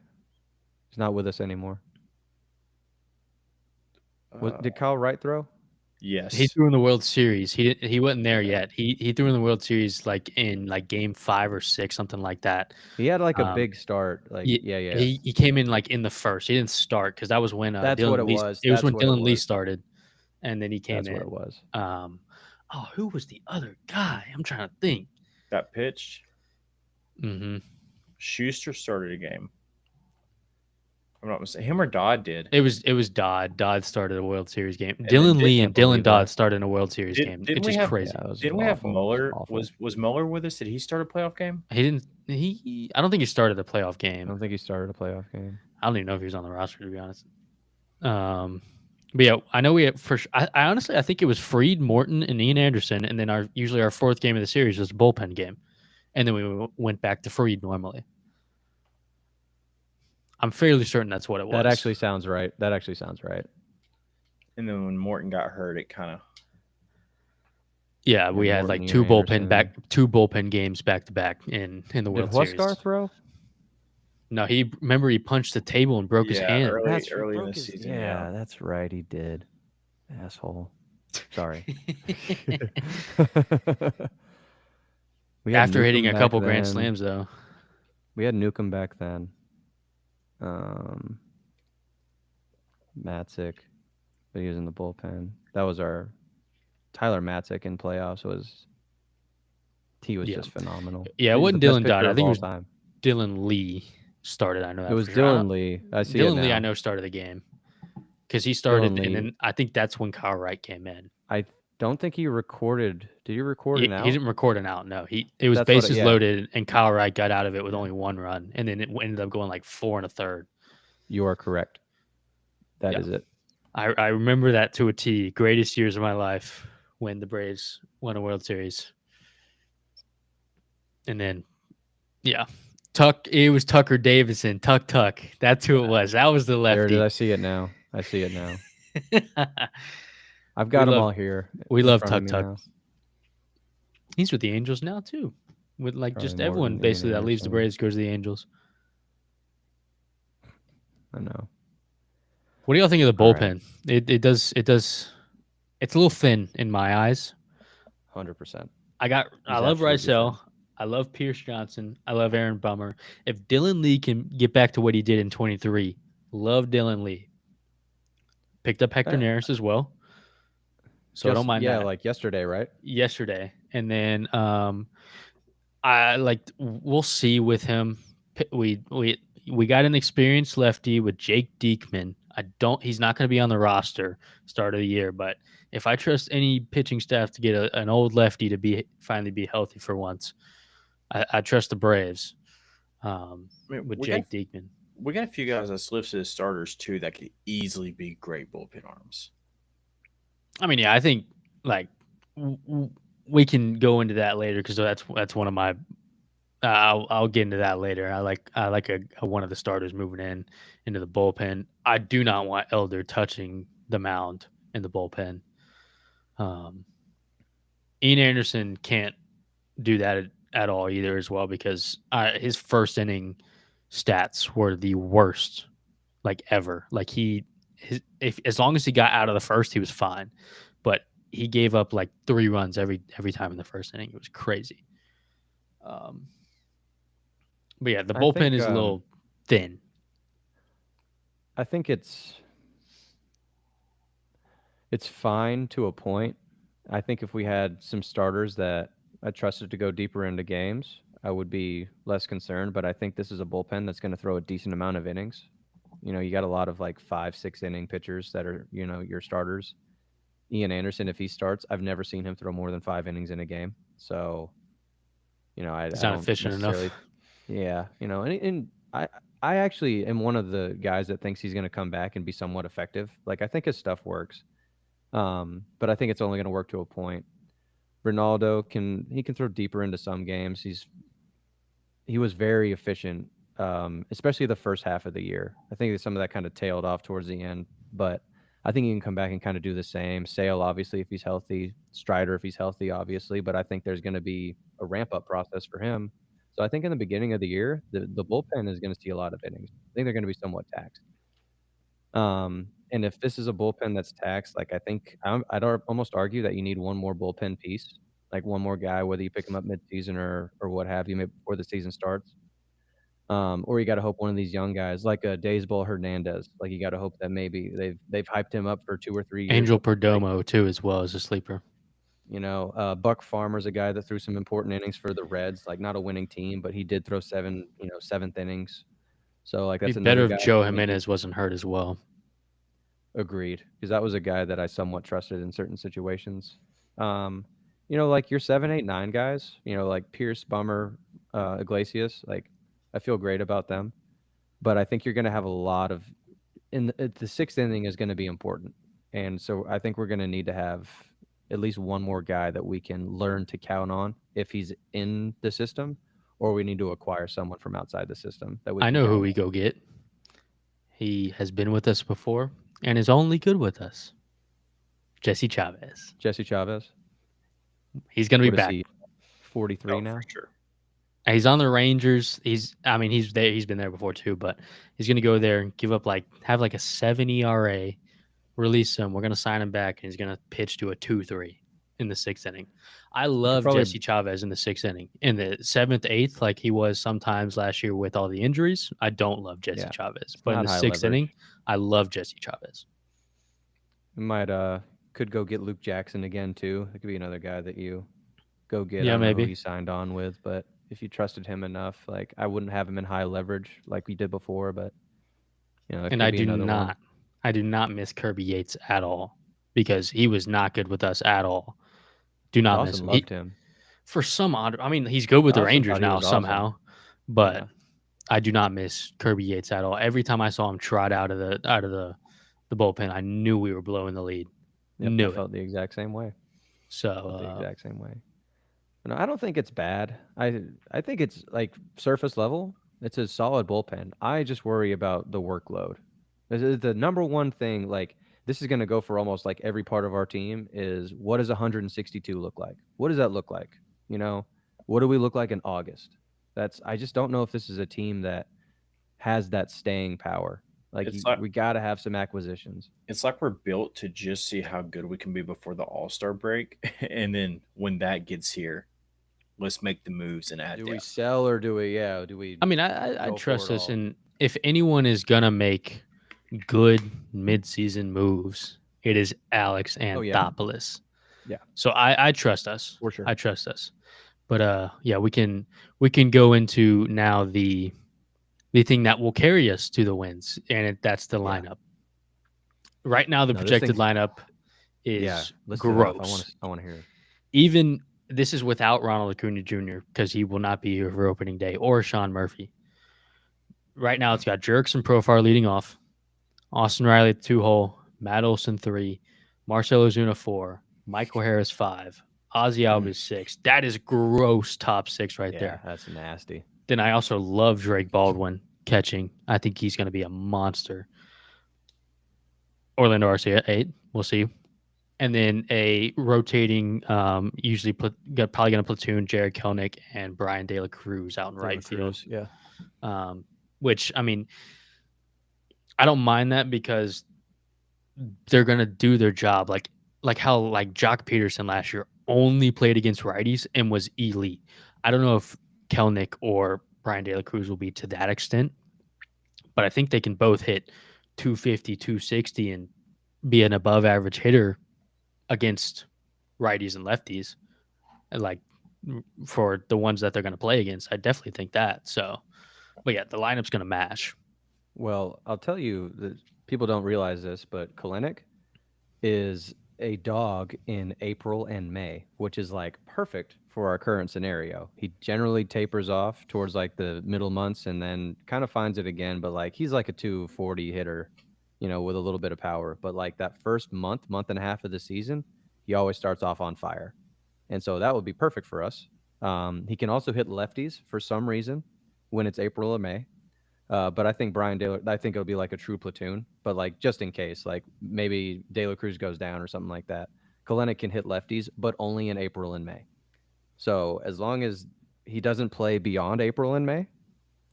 Speaker 1: He's not with us anymore. Did Kyle Wright throw?
Speaker 3: Yes.
Speaker 2: He threw in the World Series. He wasn't there yet. He threw in the World Series in game 5 or 6, something like that.
Speaker 1: He had like a big start.
Speaker 2: He came in in the first. He didn't start because that was when
Speaker 1: that's
Speaker 2: Dylan
Speaker 1: what it
Speaker 2: Lee,
Speaker 1: was.
Speaker 2: It was when Dylan Lee started, and then he came in.
Speaker 1: That's what it was.
Speaker 2: Who was the other guy? I'm trying to think.
Speaker 3: That pitched.
Speaker 2: Mm-hmm.
Speaker 3: Schuster started a game. I'm not mistaken. Him or Dodd did.
Speaker 2: It was Dodd. Dodd started a World Series game. Dylan Lee and Dylan Dodd started in a World Series game. It's just crazy.
Speaker 3: Didn't we have Mueller? Was Mueller with us? Did he start a playoff game?
Speaker 2: He didn't. I don't think he started a playoff game.
Speaker 1: I don't think he started a playoff game.
Speaker 2: I don't even know if he was on the roster, to be honest. But yeah, I know we had I honestly think it was Fried, Morton, and Ian Anderson, and then our 4th game of the series was a bullpen game, and then we went back to Fried normally. I'm fairly certain that's what it was.
Speaker 1: That actually sounds right.
Speaker 3: And then when Morton got hurt, it kind of.
Speaker 2: Yeah, we had
Speaker 1: Morton,
Speaker 2: two bullpen games back to back in the World Series.
Speaker 1: Did Huskar throw?
Speaker 2: No, he punched the table and broke his hand.
Speaker 3: Early in the season.
Speaker 1: Yeah, that's right. He did. Asshole. Sorry.
Speaker 2: After hitting a couple grand slams, though.
Speaker 1: We had Newcomb back then. Matzik, but he was in the bullpen. That was our Tyler Matzik in playoffs. He was just phenomenal.
Speaker 2: Yeah, it wasn't Dylan Dodd. I think it was Dylan Lee started. I know that
Speaker 1: it was Dylan Lee. I see
Speaker 2: Dylan
Speaker 1: it now.
Speaker 2: Lee. I know started the game because he started, and then I think that's when Kyle Wright came in.
Speaker 1: I don't think he recorded. Did he record an out?
Speaker 2: He didn't record an out. No, it was bases loaded, and Kyle Wright got out of it with only 1 run, and then it ended up going 4 1/3.
Speaker 1: You are correct. That is it.
Speaker 2: I remember that to a T. Greatest years of my life when the Braves won a World Series, and then it was Tucker Davidson. Tuck. That's who it was. That was the lefty.
Speaker 1: There it is. I see it now. I've got them all here.
Speaker 2: We love Tuck. He's with the Angels now too. With just everyone basically that leaves the Braves goes to the Angels.
Speaker 1: I know.
Speaker 2: What do y'all think of the bullpen? Right. It does. It's a little thin in my eyes.
Speaker 1: 100%.
Speaker 2: I love Rysel. I love Pierce Johnson. I love Aaron Bummer. If Dylan Lee can get back to what he did in 23, love Dylan Lee. Picked up Hector Neris as well. So I don't mind that.
Speaker 1: Yeah, like yesterday, right?
Speaker 2: Yesterday. And then we'll see with him. We got an experienced lefty with Jake Diekman. He's not going to be on the roster start of the year, but if I trust any pitching staff to get an old lefty to finally be healthy for once, I trust the Braves with Jake Diekman.
Speaker 3: We got a few guys that's listed as starters too that could easily be great bullpen arms.
Speaker 2: I mean, yeah, I think we can go into that later because that's one of my I'll get into that later. I like a one of the starters moving into the bullpen. I do not want Elder touching the mound in the bullpen. Ian Anderson can't do that at all either as well because his first inning stats were the worst like ever. Like if as long as he got out of the first, he was fine, but he gave up like 3 runs every time in the first inning. It was crazy. But yeah, the bullpen is a little thin.
Speaker 1: I think it's fine to a point. I think if we had some starters that I trusted to go deeper into games, I would be less concerned. But I think this is a bullpen that's going to throw a decent amount of innings. You got a lot of like 5-6 inning pitchers that are your starters. Ian Anderson, if he starts, I've never seen him throw more than 5 innings in a game. So,
Speaker 2: He's not
Speaker 1: I don't
Speaker 2: efficient enough.
Speaker 1: Yeah, and I actually am one of the guys that thinks he's going to come back and be somewhat effective. Like I think his stuff works, but I think it's only going to work to a point. Ronaldo can throw deeper into some games. He was very efficient, especially the first half of the year. I think some of that kind of tailed off towards the end, but I think he can come back and kind of do the same. Sale, obviously, if he's healthy. Strider, if he's healthy, obviously. But I think there's going to be a ramp-up process for him. So I think in the beginning of the year, the bullpen is going to see a lot of innings. I think they're going to be somewhat taxed. And if this is a bullpen that's taxed, like I think I'd almost argue that you need one more bullpen piece, like one more guy, whether you pick him up mid-season or what have you, maybe before the season starts. Or you got to hope one of these young guys, like a Daysball Hernandez, like you got to hope that maybe they've hyped him up for 2 or 3 years.
Speaker 2: Angel Perdomo too, as well as a sleeper.
Speaker 1: Buck Farmer's a guy that threw some important innings for the Reds, like not a winning team, but he did throw 7th innings. So like that's
Speaker 2: better
Speaker 1: another
Speaker 2: if
Speaker 1: guy.
Speaker 2: Joe Jimenez wasn't hurt as well.
Speaker 1: Agreed, because that was a guy that I somewhat trusted in certain situations. Like your 7, 8, 9 guys, like Pierce, Bummer, Iglesias, like I feel great about them, but I think you're going to have a lot of the 6th inning is going to be important, and so I think we're going to need to have at least one more guy that we can learn to count on if he's in the system, or we need to acquire someone from outside the system that we.
Speaker 2: I know who we go get. He has been with us before and is only good with us. Jesse Chavez.
Speaker 1: Jesse Chavez.
Speaker 2: He's going to be back.
Speaker 1: 43 now.
Speaker 3: For sure.
Speaker 2: He's on the Rangers. He's there. He's been there before too, but he's going to go there and have like a 7 ERA, release him. We're going to sign him back, and he's going to pitch to a 2-3 in the 6th inning. I love Jesse Chavez in the 6th inning. In the 7th, 8th, like he was sometimes last year with all the injuries, I don't love Jesse Chavez. But in the 6th inning, I love Jesse Chavez.
Speaker 1: We could go get Luke Jackson again too. It could be another guy that you go get.
Speaker 2: Yeah,
Speaker 1: I don't
Speaker 2: maybe
Speaker 1: know who he signed on with, but if you trusted him enough, like I wouldn't have him in high leverage like we did before. But
Speaker 2: and I do not miss Kirby Yates at all because he was not good with us at all. Do not miss him.
Speaker 1: Loved him.
Speaker 2: For some odd, he's good with the Rangers now somehow, but I do not miss Kirby Yates at all. Every time I saw him trot out of the bullpen, I knew we were blowing the lead.
Speaker 1: I felt the exact same way.
Speaker 2: So
Speaker 1: the exact same way. No, I don't think it's bad. I think it's like surface level. It's a solid bullpen. I just worry about the workload. This is the number one thing. Like this is going to go for almost like every part of our team. Is what does 162 look like? What does that look like? What do we look like in August? I just don't know if this is a team that has that staying power. We got to have some acquisitions.
Speaker 3: It's like we're built to just see how good we can be before the All-Star break. And then when that gets here, let's make the moves and add.
Speaker 1: Do we sell or do we?
Speaker 2: I trust us. And if anyone is going to make good mid-season moves, it is Alex Anthopoulos.
Speaker 1: Yeah.
Speaker 2: So I trust us.
Speaker 1: For sure.
Speaker 2: I trust us. But we can go into now the thing that will carry us to the wins, and that's the lineup. Right now, the projected lineup is gross.
Speaker 1: I want to hear it.
Speaker 2: Even this is without Ronald Acuña Jr. because he will not be here for opening day, or Sean Murphy. Right now, it's got Jurickson Profar leading off, Austin Riley at 2-hole, Matt Olson 3, Marcell Ozuna 4, Michael Harris 5, Ozzy Alvis 6. That is gross top 6 right there.
Speaker 1: That's nasty.
Speaker 2: Then I also love Drake Baldwin catching. I think he's going to be a monster. Orlando Arcia 8. We'll see. And then a rotating, usually probably going to platoon Jared Kelnick and Brian De La Cruz out in right field.
Speaker 1: Yeah.
Speaker 2: Which, I mean, I don't mind that because they're going to do their job. Like how like Jock Peterson last year only played against righties and was elite. I don't know if Kelnick or Brian De La Cruz will be to that extent, but I think they can both hit 250, 260 and be an above average hitter against righties and lefties. And like for the ones that they're going to play against, I definitely think that. So, but yeah, the lineup's going to mash.
Speaker 1: Well, I'll tell you that people don't realize this, but Kalenic is a dog in April and May, which is like perfect for our current scenario. He generally tapers off towards like the middle months and then kind of finds it again, but like he's like a 240 hitter, you know, with a little bit of power. But like that first month and a half of the season, he always starts off on fire. And so that would be perfect for us. He can also hit lefties for some reason when it's April or May. But I think I think it'll be like a true platoon, but like just in case, like maybe De La Cruz goes down or something like that. Kalenic can hit lefties, but only in April and May. So as long as he doesn't play beyond April and May,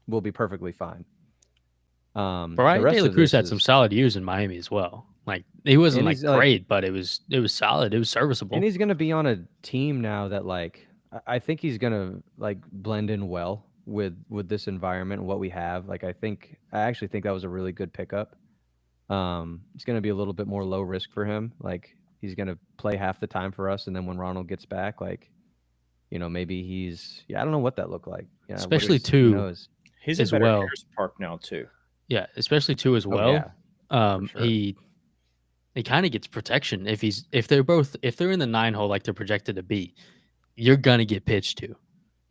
Speaker 1: we'll be perfectly fine.
Speaker 2: Brian De La Cruz had some solid years in Miami as well. Like he wasn't like great, but it was solid. It was serviceable.
Speaker 1: And he's gonna be on a team now that like I think he's gonna like blend in well with this environment and what we have. Like I actually think that was a really good pickup. It's going to be a little bit more low risk for him. Like he's going to play half the time for us, and then when Ronald gets back, like maybe I don't know what that looked like. Yeah,
Speaker 2: especially too.
Speaker 3: He's as well. Harris Park now too.
Speaker 2: Yeah, especially too as well.
Speaker 1: Sure.
Speaker 2: He kind of gets protection if they're in the 9 hole like they're projected to be. You're gonna get pitched to.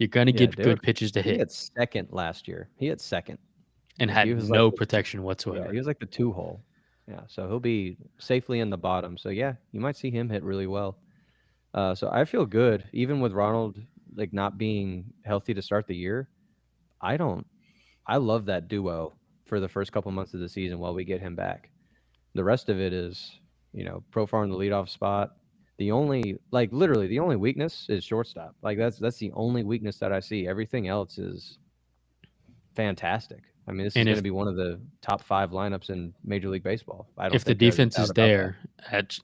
Speaker 2: You're going to get good pitches to hit.
Speaker 1: He had second last year. He had second.
Speaker 2: And had no protection whatsoever.
Speaker 1: Yeah, he was like the 2 hole. Yeah, so he'll be safely in the bottom. So, yeah, you might see him hit really well. So I feel good. Even with Ronald like not being healthy to start the year, I love that duo for the first couple months of the season while we get him back. The rest of it is, Profar in the leadoff spot. Literally the only weakness is shortstop. Like that's the only weakness that I see. Everything else is fantastic. I mean, this is going to be one of the top 5 lineups in Major League Baseball.
Speaker 2: If the defense is there, at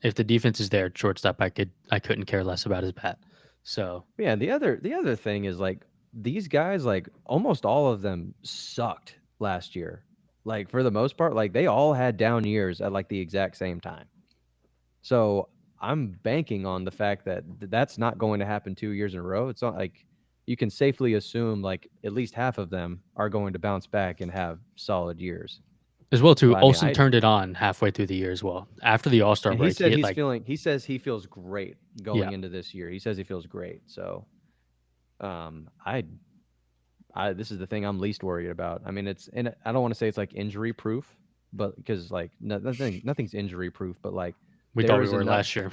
Speaker 2: shortstop, I couldn't care less about his bat. So
Speaker 1: yeah, the other thing is like these guys, like almost all of them sucked last year. Like for the most part, like they all had down years at like the exact same time. So I'm banking on the fact that that's not going to happen 2 years in a row. It's not like you can safely assume like at least half of them are going to bounce back and have solid years.
Speaker 2: As well, too. Olson turned it on halfway through the year as well. After the All-Star break,
Speaker 1: he says he feels great going into this year. He says he feels great. So, this is the thing I'm least worried about. I mean, I don't want to say it's like injury proof, but because like nothing's injury proof, but like.
Speaker 2: We thought we were last year.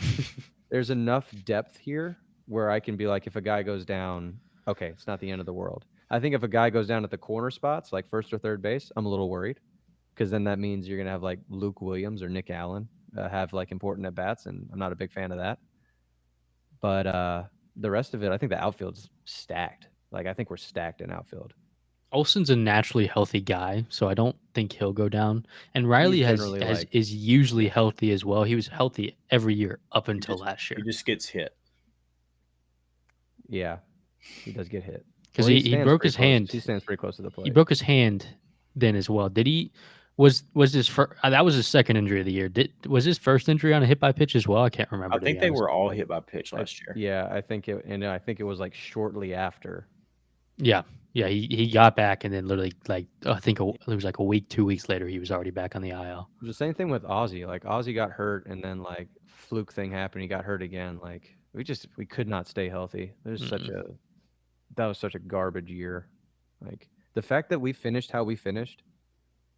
Speaker 1: There's enough depth here where I can be like, if a guy goes down, okay, it's not the end of the world. I think if a guy goes down at the corner spots, like first or third base, I'm a little worried because then that means you're going to have like Luke Williams or Nick Allen have like important at-bats, and I'm not a big fan of that. But the rest of it, I think the outfield's stacked. Like I think we're stacked in outfield.
Speaker 2: Olson's a naturally healthy guy, so I don't think he'll go down. And Riley is usually healthy as well. He was healthy every year up until last year.
Speaker 3: He just gets hit.
Speaker 1: Yeah, he does get hit.
Speaker 2: Because he broke his hand.
Speaker 1: He stands pretty close to the plate.
Speaker 2: He broke his hand then as well. Did he? Was his first? That was his second injury of the year. Was his first injury on a hit by pitch as well? I can't remember.
Speaker 3: I think they were all hit by pitch last year.
Speaker 1: Yeah, I think it was like shortly after.
Speaker 2: Yeah. Yeah, he got back, and then literally, like, I think it was like a week, 2 weeks later, he was already back on the IL.
Speaker 1: The same thing with Ozzy. Like, Ozzy got hurt, and then, like, fluke thing happened. He got hurt again. Like, we could not stay healthy. That was such a garbage year. Like, the fact that we finished how we finished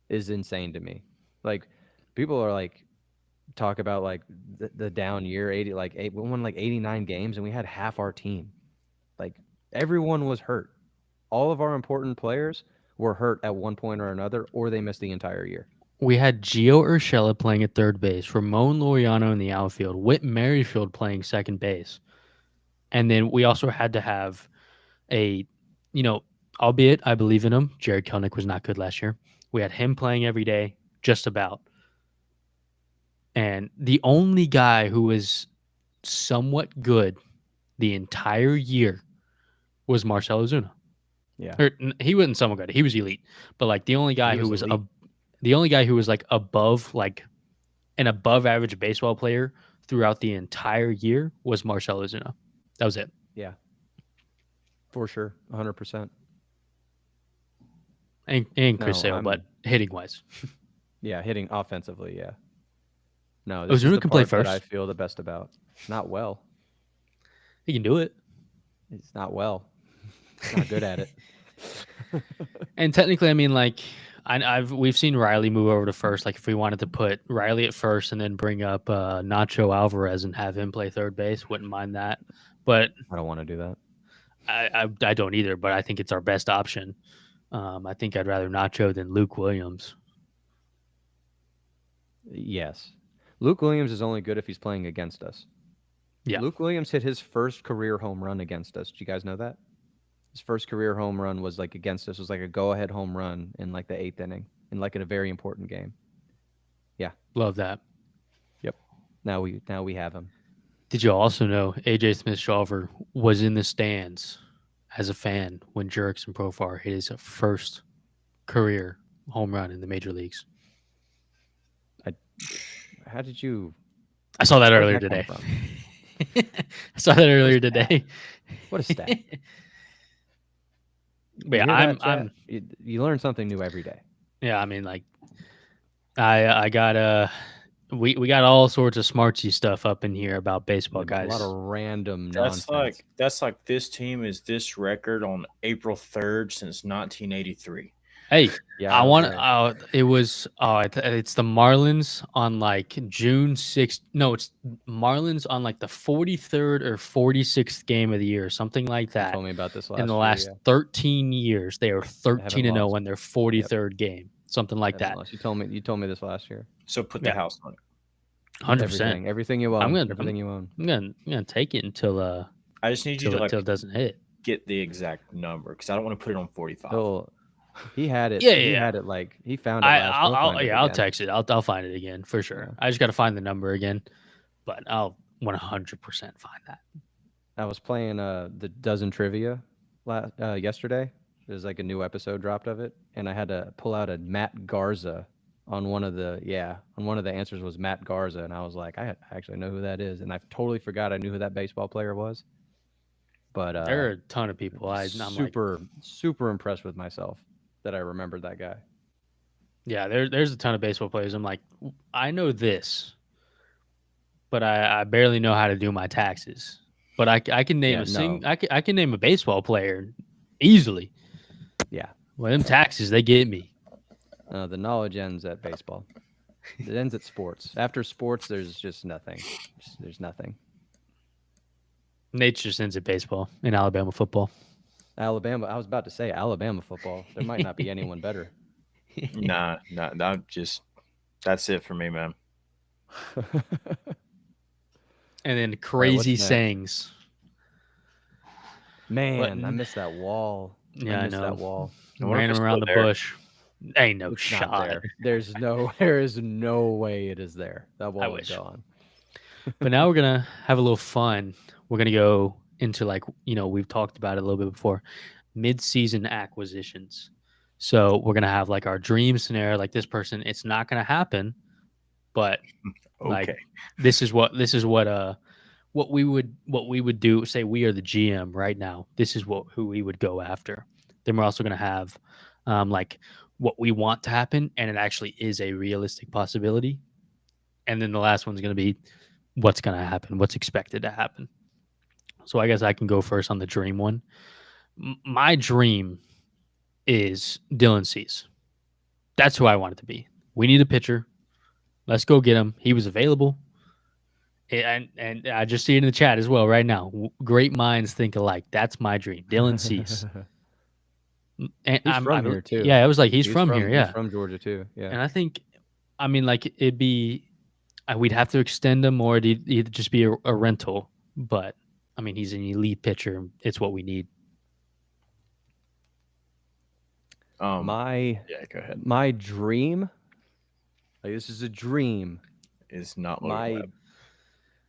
Speaker 1: is insane to me. Like, people are, like, talk about like the down year, we won like 89 games, and we had half our team. Like everyone was hurt. All of our important players were hurt at one point or another, or they missed the entire year.
Speaker 2: We had Gio Urshela playing at third base, Ramon Laureano in the outfield, Whit Merrifield playing second base. And then we also had to have albeit I believe in him, Jared Kelnick was not good last year. We had him playing every day, just about. And the only guy who was somewhat good the entire year was Marcell Ozuna.
Speaker 1: Yeah.
Speaker 2: He wasn't somewhat good. He was elite. But like the only guy who was like above like an above average baseball player throughout the entire year was Marcell Ozuna. That was it.
Speaker 1: Yeah. For sure. 100%.
Speaker 2: And Chris Sale, but hitting wise.
Speaker 1: Yeah, hitting offensively, yeah. No,
Speaker 2: Ozuna
Speaker 1: this is the
Speaker 2: can play
Speaker 1: part that I
Speaker 2: first.
Speaker 1: feel the best about. Not well.
Speaker 2: He can do it.
Speaker 1: It's not well. He's not good at it.
Speaker 2: And technically, I mean, like we've seen Riley move over to first. Like if we wanted to put Riley at first and then bring up Nacho Alvarez and have him play third base, wouldn't mind that. But
Speaker 1: I don't want to do that.
Speaker 2: I don't either. But I think it's our best option. I think I'd rather Nacho than Luke Williams.
Speaker 1: Yes. Luke Williams is only good if he's playing against us.
Speaker 2: Yeah.
Speaker 1: Luke Williams hit his first career home run against us. Do you guys know that? His first career home run was like against us. It was like a go-ahead home run in like the 8th inning, in like in a very important game. Yeah.
Speaker 2: Love that.
Speaker 1: Yep. Now we have him.
Speaker 2: Did you also know AJ Smith-Shawver was in the stands as a fan when Jurickson Profar hit his first career home run in the major leagues?
Speaker 1: How did you?
Speaker 2: I saw that
Speaker 1: Where'd
Speaker 2: earlier
Speaker 1: that come
Speaker 2: today. I saw that earlier
Speaker 1: What a stat.
Speaker 2: today.
Speaker 1: What a stat!
Speaker 2: But yeah,
Speaker 1: You hear that,
Speaker 2: I'm.
Speaker 1: chat? You learn something new every day.
Speaker 2: Yeah, I mean, like, I got we got all sorts of smartsy stuff up in here about baseball, guys.
Speaker 1: A lot of random
Speaker 3: That's
Speaker 1: nonsense.
Speaker 3: like this team is this record on April 3rd since 1983.
Speaker 2: Hey,
Speaker 1: Yeah,
Speaker 2: I want.
Speaker 1: there.
Speaker 2: It was. It's the Marlins on like June 6th. No, it's Marlins on like the 43rd or 46th game of the year, something like
Speaker 1: You
Speaker 2: that.
Speaker 1: told me about this last
Speaker 2: In the
Speaker 1: year,
Speaker 2: last
Speaker 1: yeah.
Speaker 2: 13 years, they are 13-0
Speaker 1: lost.
Speaker 2: in their 43rd game, something like that.
Speaker 1: You told me this last year.
Speaker 3: So put the
Speaker 2: Yeah.
Speaker 3: house on it.
Speaker 2: 100%.
Speaker 1: Everything you own. Everything you own.
Speaker 2: I'm gonna take it until
Speaker 3: I just need you to
Speaker 2: until it doesn't hit.
Speaker 3: get the exact number because I don't want to put it on 45.
Speaker 1: He had it.
Speaker 2: Yeah,
Speaker 1: He
Speaker 2: yeah.
Speaker 1: had it like he found it.
Speaker 2: I'll text it. I'll find it again for sure.
Speaker 1: Yeah.
Speaker 2: I just got to find the number again, but I'll 100% find that.
Speaker 1: I was playing the dozen trivia yesterday. There's like a new episode dropped of it, and I had to pull out a Matt Garza on one of the answers was Matt Garza, and I was like, I actually know who that is, and I totally forgot I knew who that baseball player was. But
Speaker 2: There are a ton of people. I'm
Speaker 1: super impressed with myself that I remembered that guy.
Speaker 2: Yeah, there's a ton of baseball players. I'm like, I know this, but I barely know how to do my taxes. But I can name I can name a baseball player easily.
Speaker 1: Yeah.
Speaker 2: Well, them taxes, they get me.
Speaker 1: The knowledge ends at baseball. It ends at sports. After sports, there's just nothing. There's nothing.
Speaker 2: Nature ends at baseball and Alabama football.
Speaker 1: Alabama. I was about to say Alabama football. There might not be anyone better.
Speaker 3: Nah, that's it for me, man.
Speaker 2: And then crazy
Speaker 1: next?
Speaker 2: sayings.
Speaker 1: Man, I missed that wall.
Speaker 2: Yeah, I know.
Speaker 1: That wall.
Speaker 2: Ran him around the bush. Ain't no
Speaker 1: It's
Speaker 2: shot.
Speaker 1: not there. There is no way it is there. That wall is gone.
Speaker 2: But now we're gonna have a little fun. We're gonna go into we've talked about it a little bit before, mid-season acquisitions. So we're gonna have like our dream scenario, like this person. It's not gonna happen, but like this is what we would do. Say we are the GM right now. This is who we would go after. Then we're also gonna have like what we want to happen, and it actually is a realistic possibility. And then the last one's gonna be what's gonna happen, what's expected to happen. So I guess I can go first on the dream one. My dream is Dylan Cease. That's who I want it to be. We need a pitcher. Let's go get him. He was available. And I just see it in the chat as well right now. Great minds think alike. That's my dream. Dylan Cease. And
Speaker 1: He's from here too.
Speaker 2: Yeah, it was like he's from here.
Speaker 1: He's
Speaker 2: Yeah.
Speaker 1: from Georgia too. Yeah.
Speaker 2: And I think, I mean, like it'd be, we'd have to extend him or it'd just be a rental. But I mean, he's an elite pitcher. It's what we need.
Speaker 1: My
Speaker 3: go ahead.
Speaker 1: My dream, like this is a dream.
Speaker 3: Is not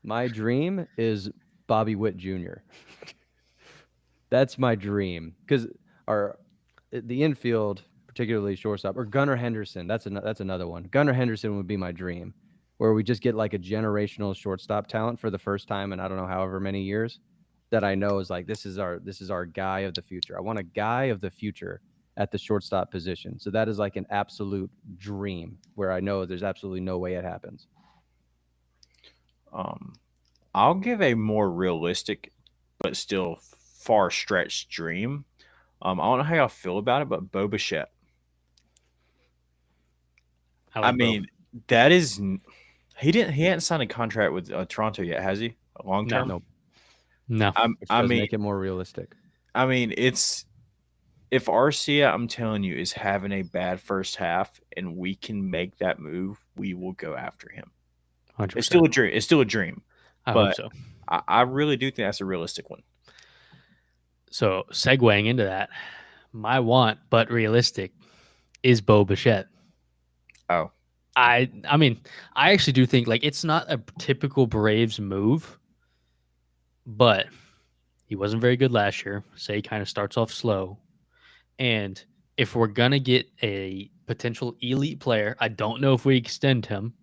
Speaker 1: My dream is Bobby Witt Jr. That's my dream because the infield, particularly shortstop, or Gunnar Henderson. That's another one. Gunnar Henderson would be my dream, where we just get like a generational shortstop talent for the first time in I don't know however many years. That I know is like this is our guy of the future. I want a guy of the future at the shortstop position. So that is like an absolute dream where I know there's absolutely no way it happens.
Speaker 3: I'll give a more realistic, but still far stretched dream. I don't know how y'all feel about it, but Bo Bichette. I mean, that is he hadn't signed a contract with Toronto yet, has he? A long term?
Speaker 2: No.
Speaker 1: I mean, make it more realistic.
Speaker 3: I mean, if Arcia, I'm telling you, is having a bad first half, and we can make that move, we will go after him.
Speaker 2: 100%.
Speaker 3: It's still a dream. It's still a dream.
Speaker 2: I hope so.
Speaker 3: I really do think that's a realistic one.
Speaker 2: So segueing into that, my want but realistic is Bo Bichette.
Speaker 3: Oh,
Speaker 2: I mean, I actually do think like it's not a typical Braves move, but he wasn't very good last year. Say he kind of starts off slow, and if we're gonna get a potential elite player, I don't know if we extend him,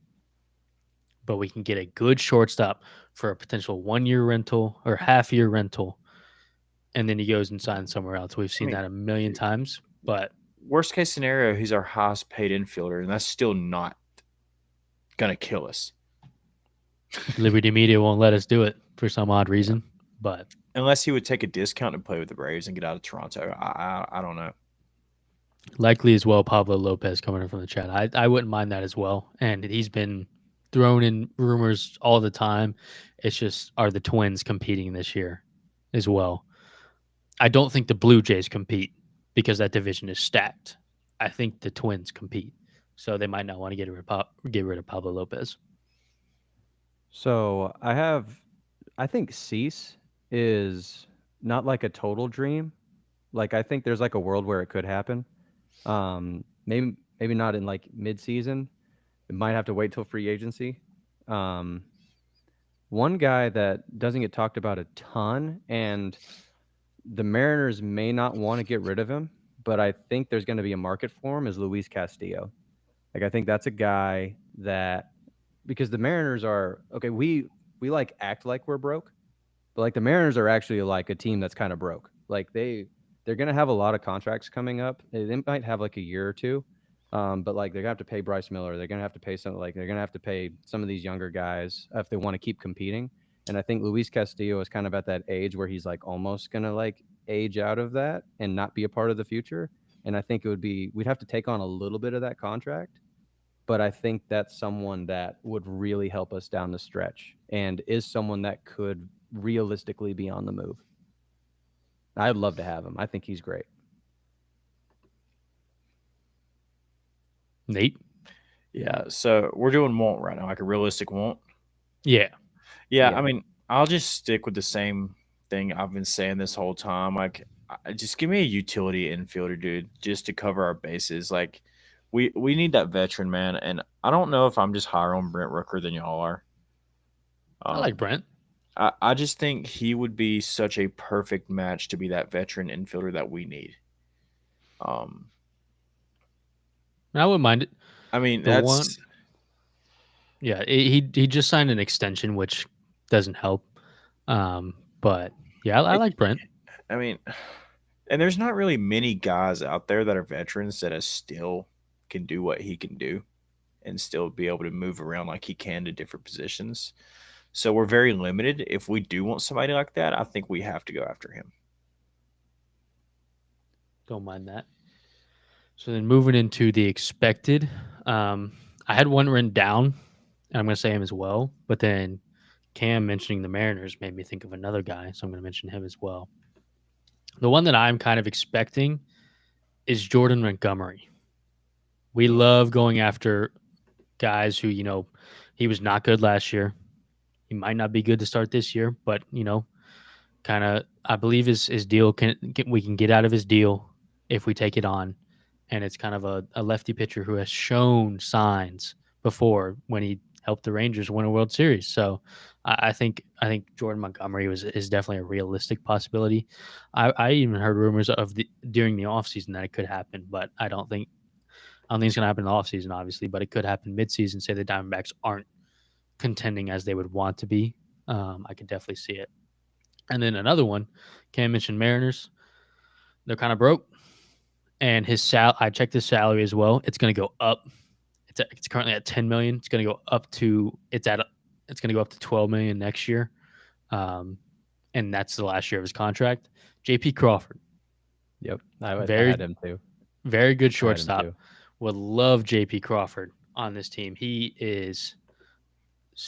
Speaker 2: but we can get a good shortstop for a potential 1 year rental or half year rental. And then he goes and signs somewhere else. We've seen that a million times. But
Speaker 3: worst case scenario, he's our highest paid infielder, and that's still not gonna kill us.
Speaker 2: Liberty Media won't let us do it for some odd reason. But
Speaker 3: unless he would take a discount and play with the Braves and get out of Toronto, I don't know.
Speaker 2: Likely as well, Pablo Lopez coming in from the chat. I wouldn't mind that as well. And he's been thrown in rumors all the time. It's just, are the Twins competing this year as well? I don't think the Blue Jays compete because that division is stacked. I think the Twins compete. So they might not want to get rid of Pablo Lopez.
Speaker 1: So I think Cease is not like a total dream. Like I think there's like a world where it could happen. Maybe not in like mid-season. It might have to wait till free agency. One guy that doesn't get talked about a ton, and the Mariners may not want to get rid of him, but I think there's going to be a market for him, is Luis Castillo. Like I think that's a guy that, because the Mariners are okay, we like act like we're broke, but like the Mariners are actually like a team that's kind of broke. Like they're going to have a lot of contracts coming up. They might have like a year or two. But like they're gonna have to pay Bryce Miller. They're gonna have to pay they're gonna have to pay some of these younger guys if they want to keep competing. And I think Luis Castillo is kind of at that age where he's like almost gonna like age out of that and not be a part of the future. And I think we'd have to take on a little bit of that contract. But I think that's someone that would really help us down the stretch and is someone that could realistically be on the move. I'd love to have him. I think he's great.
Speaker 2: Nate?
Speaker 3: Yeah, so we're doing want right now, like a realistic want.
Speaker 2: Yeah.
Speaker 3: I mean, I'll just stick with the same thing I've been saying this whole time. Like, just give me a utility infielder, dude, just to cover our bases. Like, we need that veteran, man. And I don't know if I'm just higher on Brent Rooker than y'all are.
Speaker 2: I like Brent.
Speaker 3: I just think he would be such a perfect match to be that veteran infielder that we need.
Speaker 2: I wouldn't mind it.
Speaker 3: I mean,
Speaker 2: yeah, he just signed an extension, which doesn't help. But yeah, I like Brent.
Speaker 3: I mean, and there's not really many guys out there that are veterans that still can do what he can do and still be able to move around like he can to different positions. So we're very limited. If we do want somebody like that, I think we have to go after him.
Speaker 2: Don't mind that. So then moving into the expected, I I had one written down, and I'm going to say him as well. But then Cam mentioning the Mariners made me think of another guy, so I'm going to mention him as well. The one that I'm kind of expecting is Jordan Montgomery. We love going after guys who, he was not good last year. He might not be good to start this year, but, kind of, I believe his deal we can get out of his deal if we take it on. And it's kind of a lefty pitcher who has shown signs before when he helped the Rangers win a World Series. So I think Jordan Montgomery is definitely a realistic possibility. I even heard rumors of during the offseason that it could happen, but I don't think it's going to happen in the offseason, obviously, but it could happen midseason. Say the Diamondbacks aren't contending as they would want to be. I could definitely see it. And then another one, Cam mentioned Mariners. They're kind of broke. And I checked his salary as well. It's going to go up. It's currently at $10 million. It's going to go up to it's going to go up to $12 million next year. And that's the last year of his contract. JP Crawford.
Speaker 1: Yep. I had him too.
Speaker 2: Very good shortstop. Would love JP Crawford on this team. He is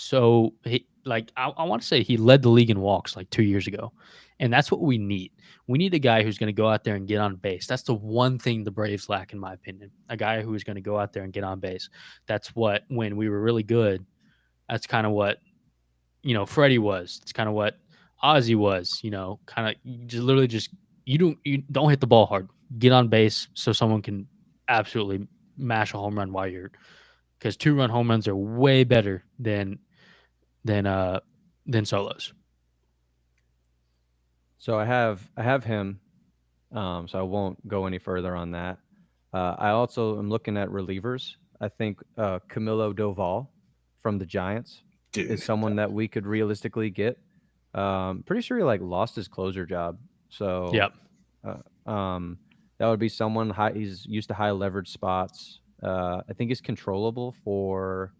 Speaker 2: I want to say he led the league in walks like 2 years ago. And that's what we need. We need a guy who's going to go out there and get on base. That's the one thing the Braves lack, in my opinion. A guy who is going to go out there and get on base. That's what, when we were really good, that's kind of what, Freddie was. It's kind of what Ozzy was, kind of you don't hit the ball hard. Get on base so someone can absolutely mash a home run because 2-run home runs are way better than solos.
Speaker 1: So I have him. So I won't go any further on that. I also am looking at relievers. I think Camilo Doval from the Giants is someone that we could realistically get. Pretty sure he lost his closer job. So
Speaker 2: yep.
Speaker 1: That would be someone high. He's used to high leverage spots. I think he's controllable for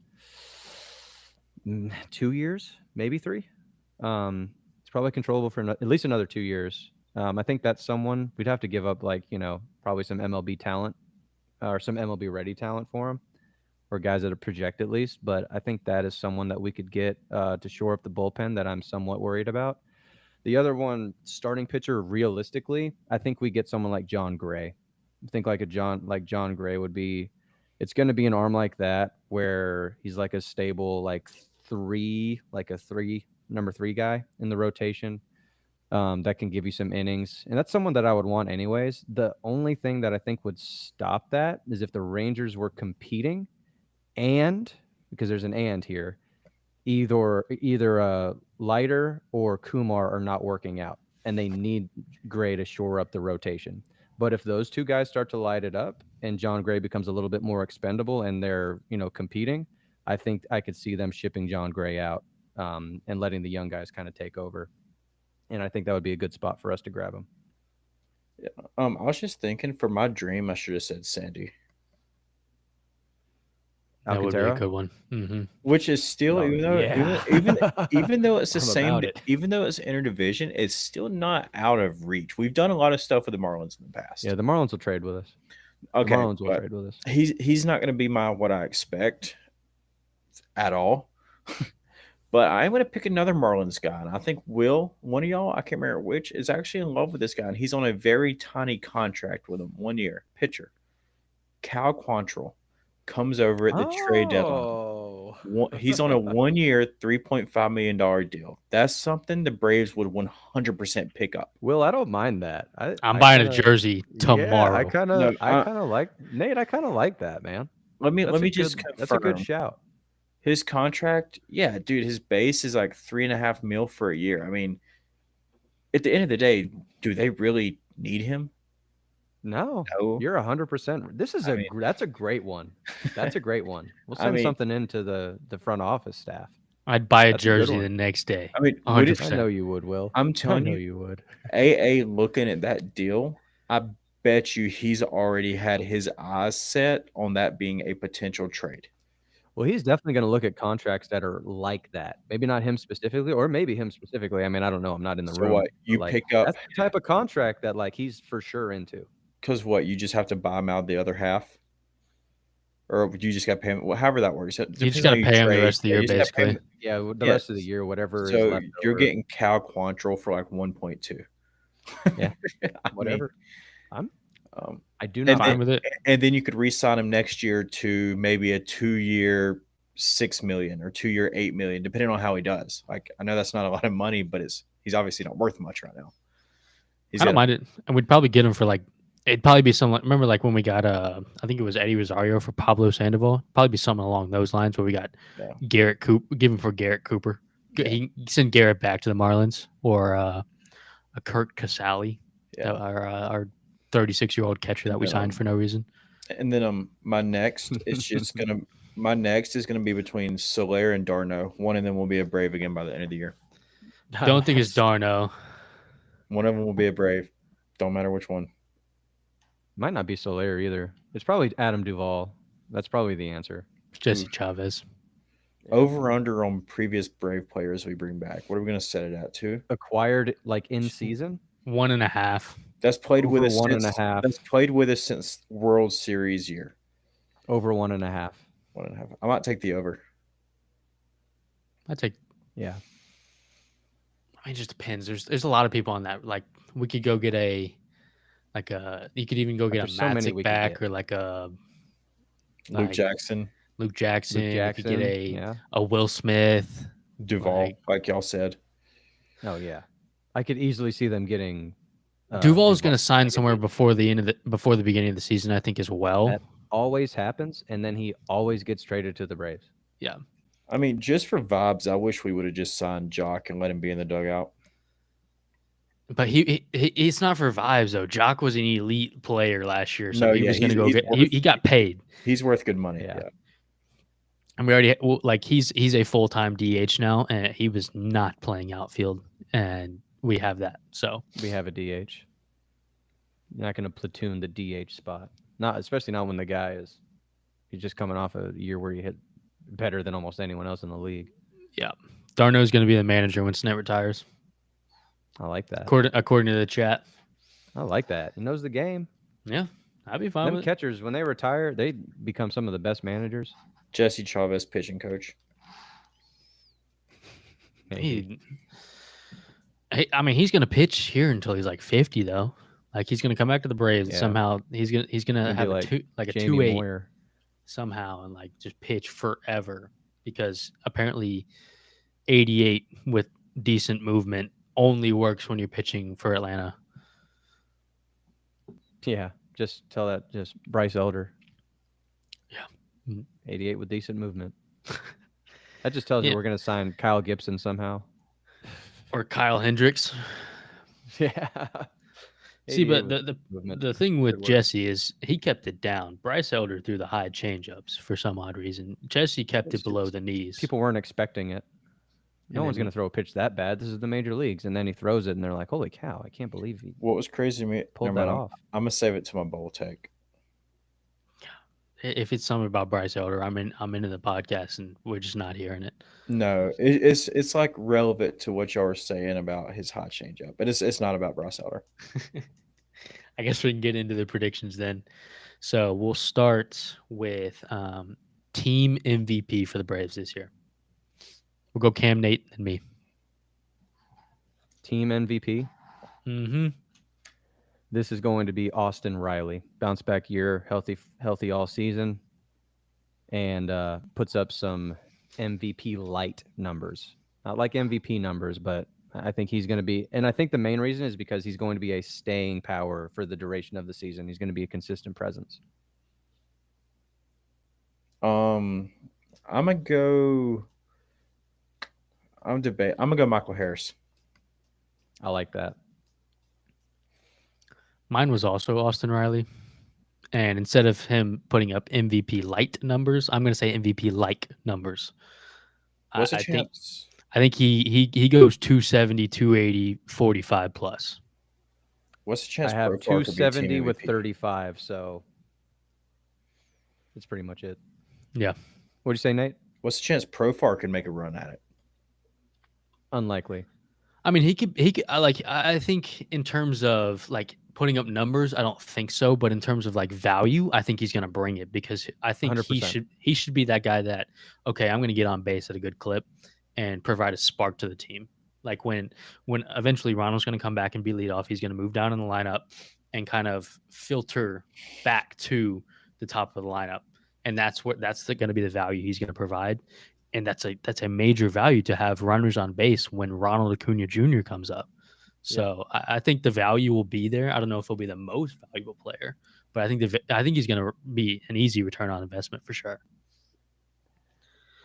Speaker 1: 2 years, maybe 3. It's probably controllable for at least another 2 years. I think that's someone we'd have to give up, probably some MLB talent or some MLB ready talent for him, or guys that are project at least. But I think that is someone that we could get to shore up the bullpen that I'm somewhat worried about. The other one, starting pitcher, realistically, I think we get someone like John Gray. I think John Gray would be. It's going to be an arm like that where he's like a stable number 3 guy in the rotation that can give you some innings. And that's someone that I would want anyways. The only thing that I think would stop that is if the Rangers were competing because there's an and here, either Leiter or Kumar are not working out and they need Gray to shore up the rotation. But if those 2 guys start to light it up and John Gray becomes a little bit more expendable and they're, competing, I think I could see them shipping John Gray out and letting the young guys kind of take over. And I think that would be a good spot for us to grab him.
Speaker 3: Yeah. I was just thinking, for my dream, I should have said Sandy.
Speaker 2: That would be a good one.
Speaker 3: Mm-hmm. Which is still, even though it's the same, even though it's interdivision, it's still not out of reach. We've done a lot of stuff with the Marlins in the past.
Speaker 1: Yeah, the Marlins will trade with us.
Speaker 3: Okay,
Speaker 1: the Marlins will trade with us.
Speaker 3: He's not going to be what I expect at all. But I'm going to pick another Marlins guy, and I think Will, one of y'all, I can't remember which, is actually in love with this guy, and he's on a very tiny contract with him, 1 year. Pitcher Cal Quantrill comes over at the trade deadline. He's on a 1 year, $3.5 million deal. That's something the Braves would 100% pick up.
Speaker 1: Will, I don't mind that.
Speaker 2: I'm buying a jersey tomorrow.
Speaker 1: Yeah, I kind of like Nate. I kind of like that, man.
Speaker 3: Let me just confirm.
Speaker 1: That's a good shout.
Speaker 3: His contract, yeah, dude, his base is like $3.5 million for a year. I mean, at the end of the day, do they really need him?
Speaker 1: No. You're 100%. That's a great one. That's a great one. We'll send something into the front office staff.
Speaker 2: I'd buy a jersey the next day.
Speaker 3: I mean,
Speaker 2: 100%.
Speaker 1: I know you would, Will.
Speaker 3: I'm telling you,
Speaker 1: you would.
Speaker 3: AA looking at that deal, I bet you he's already had his eyes set on that being a potential trade.
Speaker 1: Well, he's definitely going to look at contracts that are like that. Maybe not him specifically, or maybe him specifically. I mean, I don't know. I'm not in the room.
Speaker 3: What you pick up?
Speaker 1: That's the type of contract that he's for sure into.
Speaker 3: Because you just have to buy him out the other half. or would you just got to pay him? Well, however that works. It
Speaker 2: You just
Speaker 3: depends
Speaker 2: got
Speaker 3: on
Speaker 2: to
Speaker 3: who
Speaker 2: pay him the
Speaker 3: trade.
Speaker 2: rest of the
Speaker 3: Yeah,
Speaker 2: year,
Speaker 3: you just gotta pay
Speaker 2: basically.
Speaker 3: him.
Speaker 1: Yeah, the
Speaker 3: Yeah.
Speaker 1: rest of the year, whatever is
Speaker 3: So
Speaker 1: left
Speaker 3: you're
Speaker 1: over.
Speaker 3: getting Cal Quantrill for like 1.2.
Speaker 1: Yeah,
Speaker 3: I
Speaker 1: whatever.
Speaker 3: mean,
Speaker 1: I do
Speaker 3: and
Speaker 1: not
Speaker 2: Fine
Speaker 3: then,
Speaker 2: with it.
Speaker 3: and then you could re-sign him next year to maybe a 2-year $6 million or 2-year $8 million, depending on how he does. Like I know that's not a lot of money, but he's obviously not worth much right now.
Speaker 2: I don't mind it. And we'd probably get him for like, it'd probably be something like, remember like when we got, I think it was Eddie Rosario for Pablo Sandoval? Probably be something along those lines where we got
Speaker 3: Yeah.
Speaker 2: Garrett Cooper, give him for Garrett Cooper.
Speaker 3: Yeah.
Speaker 2: He send Garrett back to the Marlins or a Kurt Casale,
Speaker 3: Yeah.
Speaker 2: our 36-year-old catcher that we signed for no reason.
Speaker 3: And then my next is gonna be between Soler and Darno. One of them will be a Brave again by the end of the year.
Speaker 2: Don't think it's Darno.
Speaker 3: One of them will be a Brave. Don't matter which one.
Speaker 1: Might not be Soler either. It's probably Adam Duvall. That's probably the answer.
Speaker 2: Jesse Chavez.
Speaker 1: Yeah.
Speaker 3: Over under on previous Brave players we bring back. What are we gonna set it at to?
Speaker 1: Acquired like in season.
Speaker 2: 1.5.
Speaker 3: That's played with
Speaker 1: Over
Speaker 3: us
Speaker 1: 1.5.
Speaker 3: That's played with us since World Series year.
Speaker 1: Over 1.5.
Speaker 3: 1.5. I might take the over.
Speaker 2: I take.
Speaker 1: Yeah.
Speaker 2: I mean, it just depends. There's a lot of people on that. Like we could go get you could even go get
Speaker 1: There's
Speaker 2: a
Speaker 1: so many
Speaker 2: Matzik
Speaker 1: we could
Speaker 2: back
Speaker 1: get.
Speaker 2: or like a
Speaker 3: Luke
Speaker 2: like
Speaker 3: Jackson,
Speaker 2: Luke Jackson. We could get
Speaker 1: yeah.
Speaker 2: a Will Smith.
Speaker 3: Duvall, like y'all said.
Speaker 1: Oh yeah. I could easily see them getting.
Speaker 2: Duvall's going to sign somewhere before the beginning of the season, I think, as well.
Speaker 1: That always happens, and then he always gets traded to the Braves.
Speaker 2: Yeah.
Speaker 3: I mean, just for vibes, I wish we would have just signed Jock and let him be in the dugout.
Speaker 2: But he's not for vibes though. Jock was an elite player last year, so he was going to go get. He got paid.
Speaker 3: He's worth good money.
Speaker 1: Yeah.
Speaker 3: Yeah.
Speaker 2: And we already like he's a full-time DH now, and he was not playing outfield, and we have that. So
Speaker 1: we have a DH. You're not going to platoon the DH spot, especially not when the guy he's just coming off a year where he hit better than almost anyone else in the league.
Speaker 2: Yeah, Darno's going to be the manager when Snett retires.
Speaker 1: I like that.
Speaker 2: According to the chat,
Speaker 1: I like that. He knows the game.
Speaker 2: Yeah, I'd be fine
Speaker 1: Them
Speaker 2: with
Speaker 1: catchers, when they retire, they become some of the best managers.
Speaker 3: Jesse Chavez, pitching coach.
Speaker 2: I mean, he's going to pitch here until he's like 50, though. Like he's going to come back to the Braves and somehow he's gonna have a 2.8 somehow and like just pitch forever because apparently 88 with decent movement only works when you're pitching for Atlanta.
Speaker 1: Yeah, just tell that just Bryce Elder.
Speaker 2: Yeah,
Speaker 1: 88 with decent movement. That just tells you we're going to sign Kyle Gibson somehow.
Speaker 2: Or Kyle Hendricks.
Speaker 1: Yeah.
Speaker 2: See, but the thing with Jesse is he kept it down. Bryce Elder threw the high changeups for some odd reason. Jesse kept it below the knees.
Speaker 1: People weren't expecting it. No one's going to throw a pitch that bad. This is the major leagues. And then he throws it, and they're like, holy cow, I can't believe he
Speaker 3: What was crazy to me,
Speaker 1: pulled that off.
Speaker 3: I'm going to save it to my bowl take.
Speaker 2: If it's something about Bryce Elder, I'm into the podcast, and we're just not hearing it.
Speaker 3: No, it's like relevant to what y'all are saying about his hot changeup, but it's not about Bryce Elder.
Speaker 2: I guess we can get into the predictions then. So we'll start with team MVP for the Braves this year. We'll go Cam, Nate, and me.
Speaker 1: Team MVP?
Speaker 2: Mm-hmm.
Speaker 1: This is going to be Austin Riley. Bounce back year, healthy all season, and puts up some MVP light numbers. Not like MVP numbers, but I think he's going to be, and I think the main reason is because he's going to be a staying power for the duration of the season. He's going to be a consistent presence.
Speaker 3: I'm gonna go Michael Harris.
Speaker 1: I like that.
Speaker 2: Mine was also Austin Riley. And instead of him putting up MVP light numbers, I'm going to say MVP like numbers.
Speaker 3: What's the chance?
Speaker 2: I think he goes 270, 280, 45 plus.
Speaker 3: What's the chance?
Speaker 1: I have 270 with 35, so that's pretty much it.
Speaker 2: Yeah.
Speaker 1: What'd you say, Nate?
Speaker 3: What's the chance Profar can make a run at it?
Speaker 1: Unlikely.
Speaker 2: I mean, he could I think in terms of like putting up numbers, I don't think so. But in terms of like value, I think he's going to bring it because I think
Speaker 1: 100%.
Speaker 2: he should be that guy that, okay, I'm going to get on base at a good clip and provide a spark to the team. Like when eventually Ronald's going to come back and be leadoff, he's going to move down in the lineup and kind of filter back to the top of the lineup, and that's going to be the value he's going to provide. And that's a major value to have runners on base when Ronald Acuña Jr. comes up. So I think the value will be there. I don't know if he'll be the most valuable player, but I think he's going to be an easy return on investment for sure.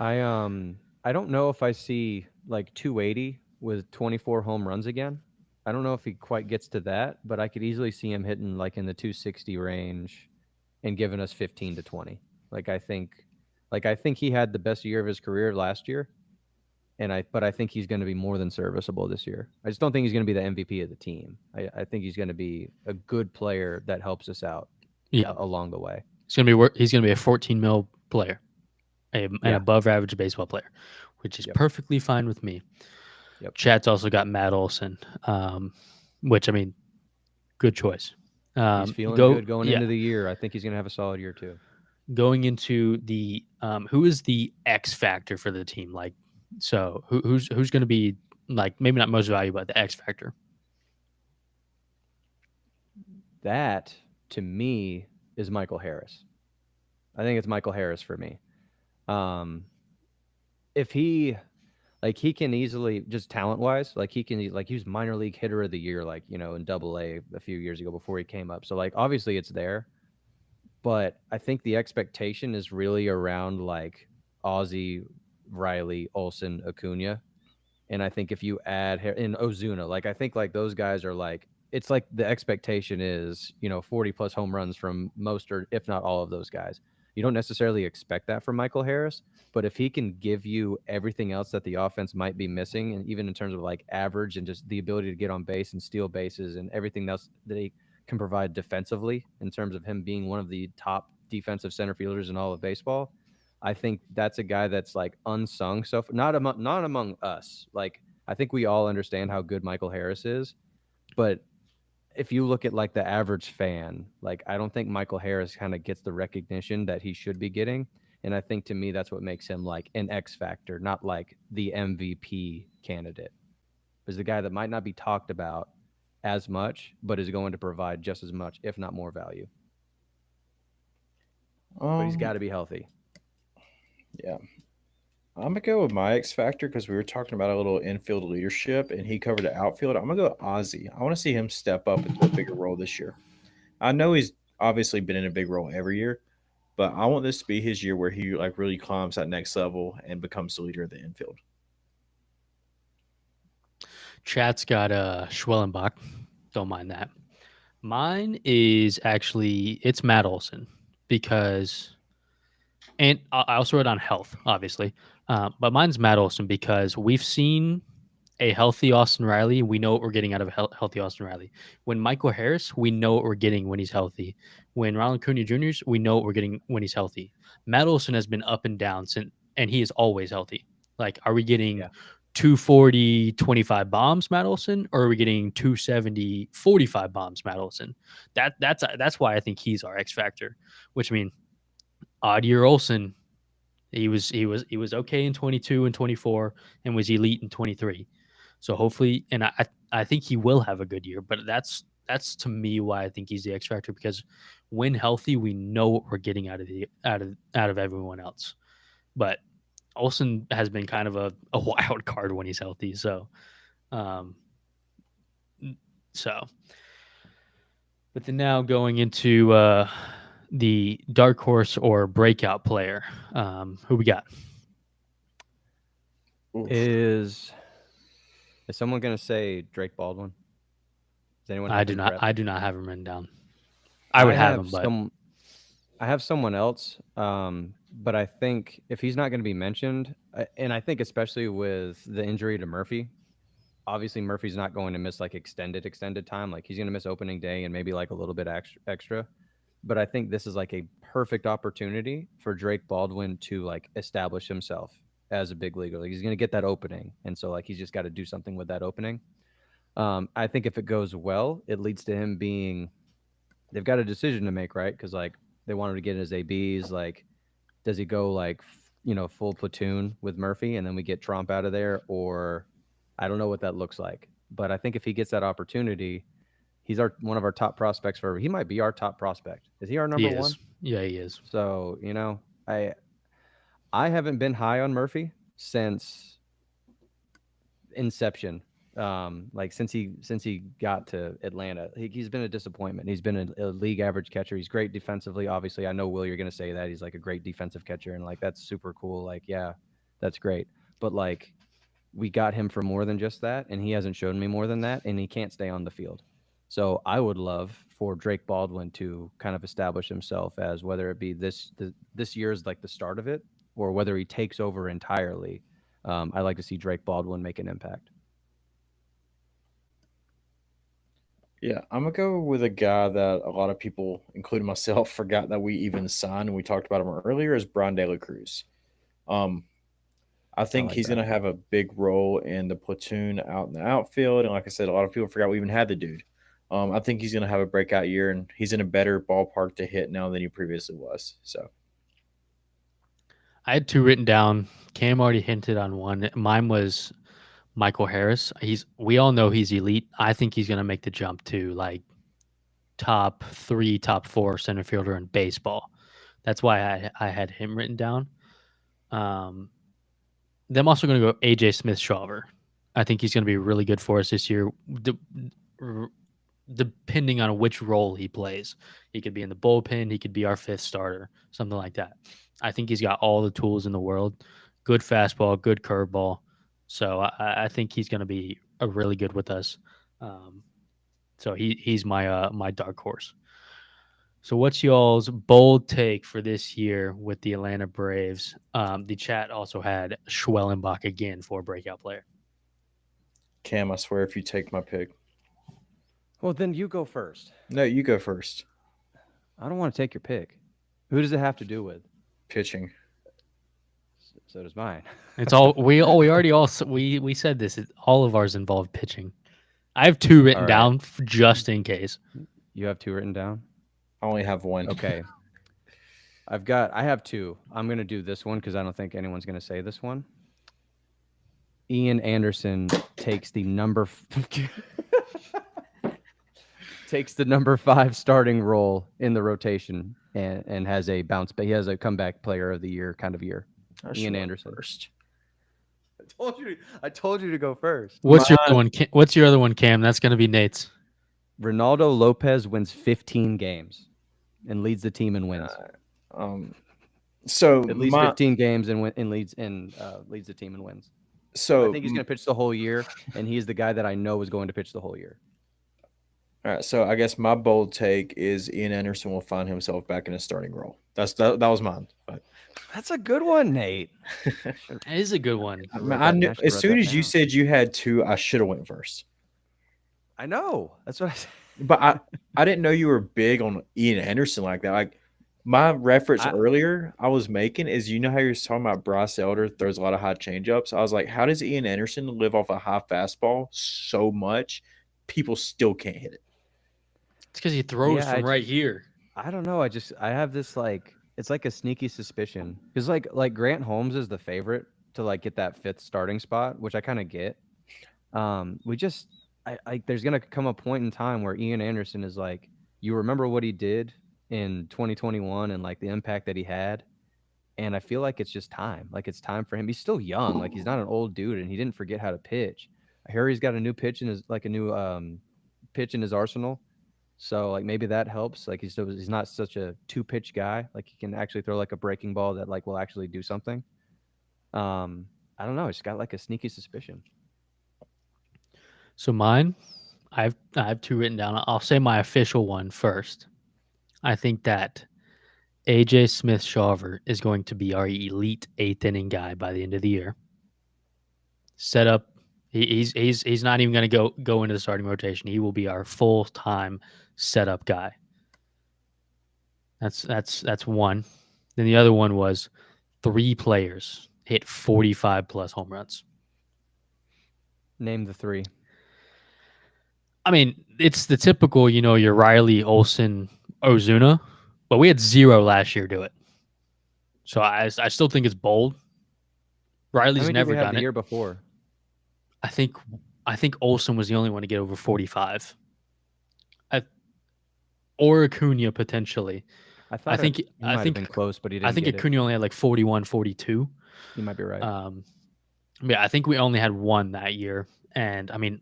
Speaker 1: I don't know if I see like 280 with 24 home runs again. I don't know if he quite gets to that, but I could easily see him hitting like in the 260 range and giving us 15 to 20. Like I think he had the best year of his career last year. But I think he's going to be more than serviceable this year. I just don't think he's going to be the MVP of the team. I think he's going to be a good player that helps us out along the way.
Speaker 2: He's going to be a 14 mil player, an above average baseball player, which is perfectly fine with me.
Speaker 1: Yep.
Speaker 2: Chat's also got Matt Olson, which, I mean, good choice.
Speaker 1: He's feeling good going into the year. I think he's going to have a solid year too.
Speaker 2: Going into the who is the X factor for the team? Like, so who's going to be like maybe not most valuable, but the X factor?
Speaker 1: That to me is Michael Harris. I think it's Michael Harris for me. If he can easily, just talent wise, he was minor league hitter of the year, in Double-A a few years ago before he came up. So like obviously it's there, but I think the expectation is really around like Ozzie, Riley, Olson, Acuña, and I think if you add in Ozuna, like I think like those guys are like, it's like the expectation is 40 plus home runs from most or if not all of those guys. You don't necessarily expect that from Michael Harris, but if he can give you everything else that the offense might be missing, and even in terms of like average and just the ability to get on base and steal bases and everything else that he can provide defensively, in terms of him being one of the top defensive center fielders in all of baseball, I think that's a guy that's like unsung. So not among us. Like I think we all understand how good Michael Harris is, but if you look at like the average fan, like I don't think Michael Harris kind of gets the recognition that he should be getting. And I think to me, that's what makes him like an X factor, not like the MVP candidate. Is the guy that might not be talked about as much, but is going to provide just as much, if not more value. But he's got to be healthy.
Speaker 3: Yeah. I'm going to go with my X factor because we were talking about a little infield leadership and he covered the outfield. I'm going to go with Ozzie. I want to see him step up into a bigger role this year. I know he's obviously been in a big role every year, but I want this to be his year where he like really climbs that next level and becomes the leader of the infield.
Speaker 2: Chat's got Schwellenbach. Don't mind that. Mine is actually, it's Matt Olson because, and I also wrote on health, obviously. But mine's Matt Olson because we've seen a healthy Austin Riley. We know what we're getting out of a healthy Austin Riley. When Michael Harris, we know what we're getting when he's healthy. When Ronald Acuña Jr., we know what we're getting when he's healthy. Matt Olson has been up and down and he is always healthy. Like, are we getting 240, 25 bombs, Matt Olson, or are we getting 270, 45 bombs, Matt Olson? That's why I think he's our X factor. Which, I mean, odd year Olson. He was okay in 22 and 24 and was elite in 23. So hopefully, and I think he will have a good year, but that's to me why I think he's the X factor, because when healthy, we know what we're getting out of everyone else. But Olson has been kind of a wild card when he's healthy. So but then now going into the dark horse or breakout player, who we got?
Speaker 1: Is someone going to say Drake Baldwin? Does anyone?
Speaker 2: I do not have him written down. I would have him, but
Speaker 1: I have someone else. But I think if he's not going to be mentioned, and I think especially with the injury to Murphy, obviously Murphy's not going to miss like extended time. Like he's going to miss opening day and maybe like a little bit extra. But I think this is like a perfect opportunity for Drake Baldwin to like establish himself as a big leaguer. Like he's going to get that opening. And so like he's just got to do something with that opening. I think if it goes well, it leads to him being. They've got a decision to make, right? Because like they want him to get his ABs. Like, does he go like full platoon with Murphy, and then we get Trump out of there, or I don't know what that looks like. But I think if he gets that opportunity, he's one of our top prospects for. He might be our top prospect. Is he our number one?
Speaker 2: Yeah, he is.
Speaker 1: So I haven't been high on Murphy since inception. Like since he got to Atlanta, he's been a disappointment. He's been a league average catcher. He's great defensively. Obviously, I know, Will, you're going to say that he's like a great defensive catcher, and like that's super cool. Like, yeah, that's great. But like, we got him for more than just that, and he hasn't shown me more than that, and he can't stay on the field. So I would love for Drake Baldwin to kind of establish himself as, whether it be this year's like the start of it, or whether he takes over entirely. I'd like to see Drake Baldwin make an impact.
Speaker 3: Yeah, I'm gonna go with a guy that a lot of people, including myself, forgot that we even signed, and we talked about him earlier, is Brian De La Cruz. I think
Speaker 1: like
Speaker 3: he's
Speaker 1: that.
Speaker 3: gonna have a big role in the platoon out in the outfield, and like I said, a lot of people forgot we even had the dude. I think he's gonna have a breakout year, and he's in a better ballpark to hit now than he previously was. So
Speaker 2: I had two written down. Cam already hinted on one. Mine was Michael Harris. We all know he's elite. I think he's going to make the jump to like top 3, top 4 center fielder in baseball. That's why I had him written down. Then I'm also going to go AJ Smith-Shawver. I think he's going to be really good for us this year, depending on which role he plays. He could be in the bullpen. He could be our 5th starter, something like that. I think he's got all the tools in the world. Good fastball, good curveball. So I think he's going to be really good with us. So he's my my dark horse. So what's y'all's bold take for this year with the Atlanta Braves? The chat also had Schwellenbach again for a breakout player.
Speaker 3: Cam, I swear, if you take my pick,
Speaker 1: Well, then you go first.
Speaker 3: no, you go first.
Speaker 1: I don't want to take your pick. Who does it have to do with?
Speaker 3: Pitching.
Speaker 1: So does mine.
Speaker 2: It's all we already we said this. All of ours involved pitching. I have 2 written
Speaker 1: right.
Speaker 2: down just in case.
Speaker 1: You have 2 written down?
Speaker 3: I only have 1.
Speaker 1: Okay. I have 2. I'm going to do this one because I don't think anyone's going to say this one. Ian Anderson takes the number 5 starting role in the rotation and has a bounce back. He has a comeback player of the year kind of year. Ian Anderson.
Speaker 3: First.
Speaker 1: I told you to go first.
Speaker 2: What's your other one? What's your other one, Cam? That's going to be Nate's.
Speaker 1: Ronaldo Lopez wins 15 games and leads the team in wins.
Speaker 3: So
Speaker 1: at least 15 games and leads the team in wins.
Speaker 3: So
Speaker 1: I think he's going to pitch the whole year, and he's the guy that I know is going to pitch the whole year.
Speaker 3: All right, so I guess my bold take is Ian Anderson will find himself back in a starting role. That was mine. But
Speaker 1: that's a good one, Nate.
Speaker 2: That is a good one.
Speaker 3: I knew, as soon as you said you had 2, I should have went first.
Speaker 1: I know. That's what I said.
Speaker 3: But I didn't know you were big on Ian Anderson like that. Like my reference earlier I was making is, you know how you're talking about Bryce Elder throws a lot of high changeups. I was like, how does Ian Anderson live off a high fastball so much? People still can't hit it.
Speaker 2: It's because he throws from right here.
Speaker 1: I don't know. I have this like, it's like a sneaky suspicion because like Grant Holmes is the favorite to like get that 5th starting spot, which I kind of get. There's gonna come a point in time where Ian Anderson is like, you remember what he did in 2021 and like the impact that he had, and I feel like it's just time. Like it's time for him. He's still young. Like he's not an old dude, and he didn't forget how to pitch. I hear he's got a new pitch in his pitch in his arsenal. So like maybe that helps. Like he's not such a 2-pitch guy. Like he can actually throw like a breaking ball that like will actually do something. I don't know. It's got like a sneaky suspicion.
Speaker 2: So mine, I have 2 written down. I'll say my official one first. I think that AJ Smith-Shawver is going to be our elite 8th inning guy by the end of the year. Set up. He's not even going to go into the starting rotation. He will be our full-time setup guy. That's one. Then the other one was 3 players hit 45 plus home runs.
Speaker 1: Name the 3.
Speaker 2: I mean, it's the typical, your Riley, Olson, Ozuna, but we had 0 last year do it. So I still think it's bold.
Speaker 1: How
Speaker 2: Riley's
Speaker 1: many did
Speaker 2: never
Speaker 1: we have
Speaker 2: done
Speaker 1: the
Speaker 2: it.
Speaker 1: year before?
Speaker 2: I think Olson was the only one to get over 45. Or Acuña potentially.
Speaker 1: I thought
Speaker 2: think
Speaker 1: he might have been close, but he didn't
Speaker 2: I think
Speaker 1: get it.
Speaker 2: Acuña only had like 41, 42.
Speaker 1: You might be right.
Speaker 2: Yeah, I think we only had 1 that year. And I mean,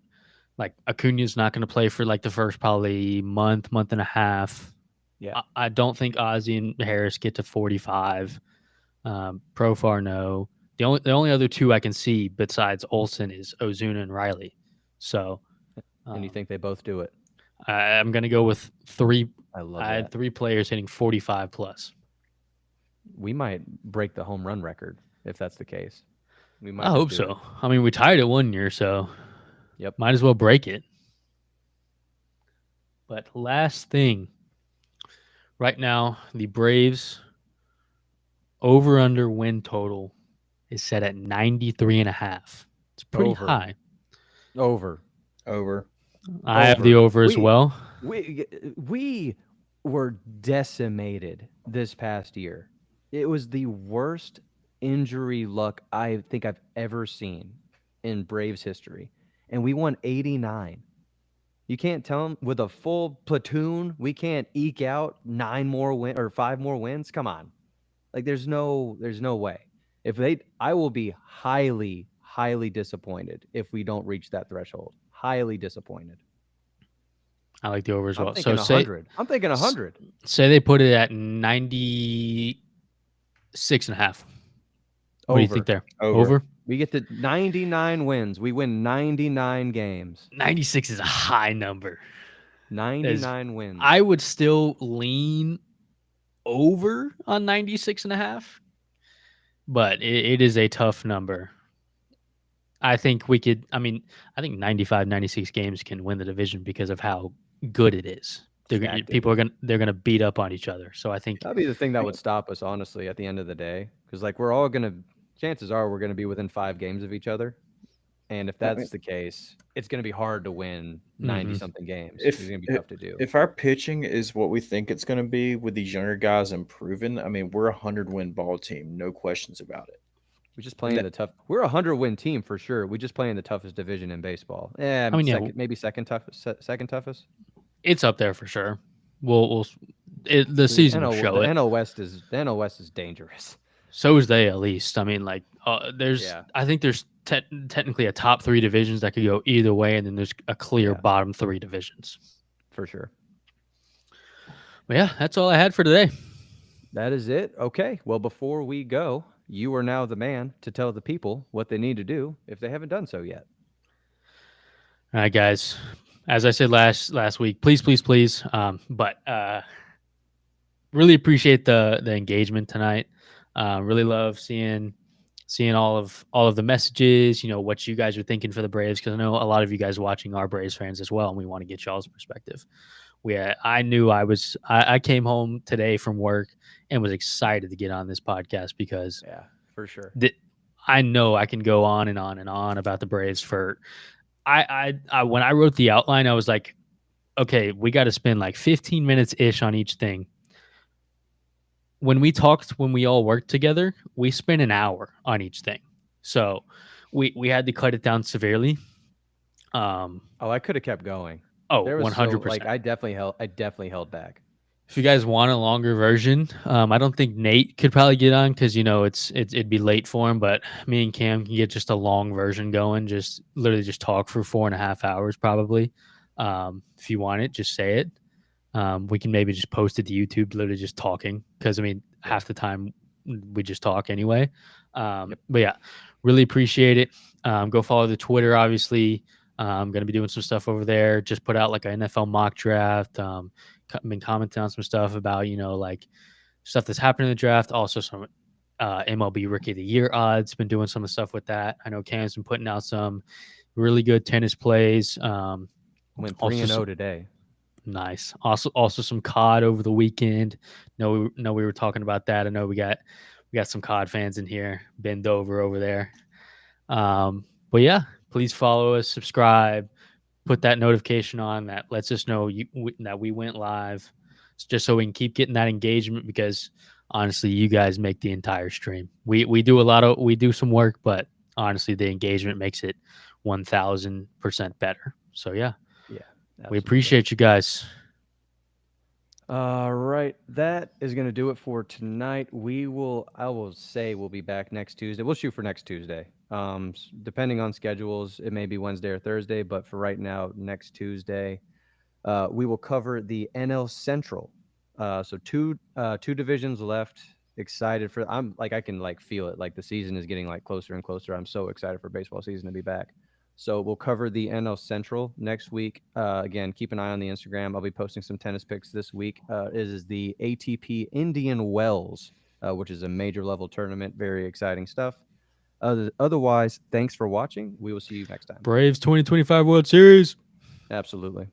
Speaker 2: like Acuña's not going to play for like the first probably month and a half.
Speaker 1: Yeah.
Speaker 2: I don't think Ozzy and Harris get to 45. Profar, no. The only other 2 I can see besides Olson is Ozuna and Riley. So,
Speaker 1: and you think they both do it?
Speaker 2: I'm going to go with 3.
Speaker 1: I love
Speaker 2: I had 3 players hitting 45 plus.
Speaker 1: We might break the home run record if that's the case. We might.
Speaker 2: I hope so. I mean, we tied it 1 year, so
Speaker 1: yep,
Speaker 2: might as well break it. But last thing, right now, the Braves over-under win total is set at 93.5. It's pretty high.
Speaker 1: Over.
Speaker 2: I have the over as well.
Speaker 1: We were decimated this past year. It was the worst injury luck I think I've ever seen in Braves history. And we won 89. You can't tell them with a full platoon, we can't eke out 5 more wins. Come on. Like there's no way. I will be highly, highly disappointed if we don't reach that threshold. Highly disappointed.
Speaker 2: I like the over as well.
Speaker 1: I'm thinking 100. I'm thinking 100.
Speaker 2: Say they put it at 96.5. What do you think there? Over?
Speaker 1: We get to 99 wins. We win 99 games.
Speaker 2: 96 is a high number.
Speaker 1: 99 wins.
Speaker 2: I would still lean over on 96.5, but it is a tough number. I think we could. I mean, I think 95, 96 games can win the division because of how good it is. They're gonna beat up on each other. So I think
Speaker 1: that'd be the thing that would stop us, honestly, at the end of the day, because like we're all gonna. Chances are we're gonna be within 5 games of each other, and if that's the case, it's gonna be hard to win 90-something games. It's gonna be tough to do.
Speaker 3: If our pitching is what we think it's gonna be with these younger guys improving, I mean, we're a 100-win ball team, no questions about it.
Speaker 1: We're just playing We're a 100-win team for sure. We just play in the toughest division in baseball. I mean, maybe second toughest.
Speaker 2: It's up there for sure. The season will show it.
Speaker 1: The NL West is dangerous.
Speaker 2: So is they, at least. I mean, like I think there's technically a top 3 divisions that could go either way, and then there's a clear bottom 3 divisions
Speaker 1: for sure.
Speaker 2: But yeah, that's all I had for today.
Speaker 1: That is it. Okay. Well, before we go, you are now the man to tell the people what they need to do if they haven't done so yet.
Speaker 2: All right, guys. As I said last week, please, but really appreciate the engagement tonight. Really love seeing all of the messages. What you guys are thinking for the Braves, because I know a lot of you guys watching are Braves fans as well, and we want to get y'all's perspective. I came home today from work and was excited to get on this podcast because
Speaker 1: for sure.
Speaker 2: I know I can go on and on and on about the Braves for. I when I wrote the outline, I was like, okay, we got to spend like 15 minutes ish on each thing. When we all worked together, we spent an hour on each thing. So we had to cut it down severely.
Speaker 1: I could have kept going.
Speaker 2: 100%.
Speaker 1: I definitely held back.
Speaker 2: If you guys want a longer version, I don't think Nate could probably get on because it'd be late for him. But me and Cam can get just a long version going. Just literally just talk for 4.5 hours probably. If you want it, just say it. We can maybe just post it to YouTube, literally just talking, because I mean half the time we just talk anyway. But yeah, really appreciate it. Go follow the Twitter, obviously. I'm going to be doing some stuff over there. Just put out like an NFL mock draft. Been commenting on some stuff about, like stuff that's happened in the draft. Also some MLB Rookie of the Year odds. Been doing some of the stuff with that. I know Cam's been putting out some really good tennis plays.
Speaker 1: Went 3-0 today.
Speaker 2: Nice. Also some COD over the weekend. No, we were talking about that. I know we got some COD fans in here. Bend over there. But yeah, please follow us, subscribe, put that notification on that lets us know that we went live, just so we can keep getting that engagement, because honestly, you guys make the entire stream. We do some work, but honestly, the engagement makes it 1000% better. So yeah,
Speaker 1: Yeah,
Speaker 2: we
Speaker 1: absolutely.
Speaker 2: appreciate you guys.
Speaker 1: All right, that is going to do it for tonight. I will say we'll be back next Tuesday. We'll shoot for next Tuesday. Depending on schedules, it may be Wednesday or Thursday, but for right now, next Tuesday, we will cover the NL Central. So two divisions left. Excited for. I can feel it. Like the season is getting closer and closer. I'm so excited for baseball season to be back. So we'll cover the NL Central next week. Again, keep an eye on the Instagram. I'll be posting some tennis pics this week. It is the ATP Indian Wells, which is a major level tournament. Very exciting stuff. Otherwise, thanks for watching. We will see you next time.
Speaker 2: Braves 2025 World Series.
Speaker 1: Absolutely.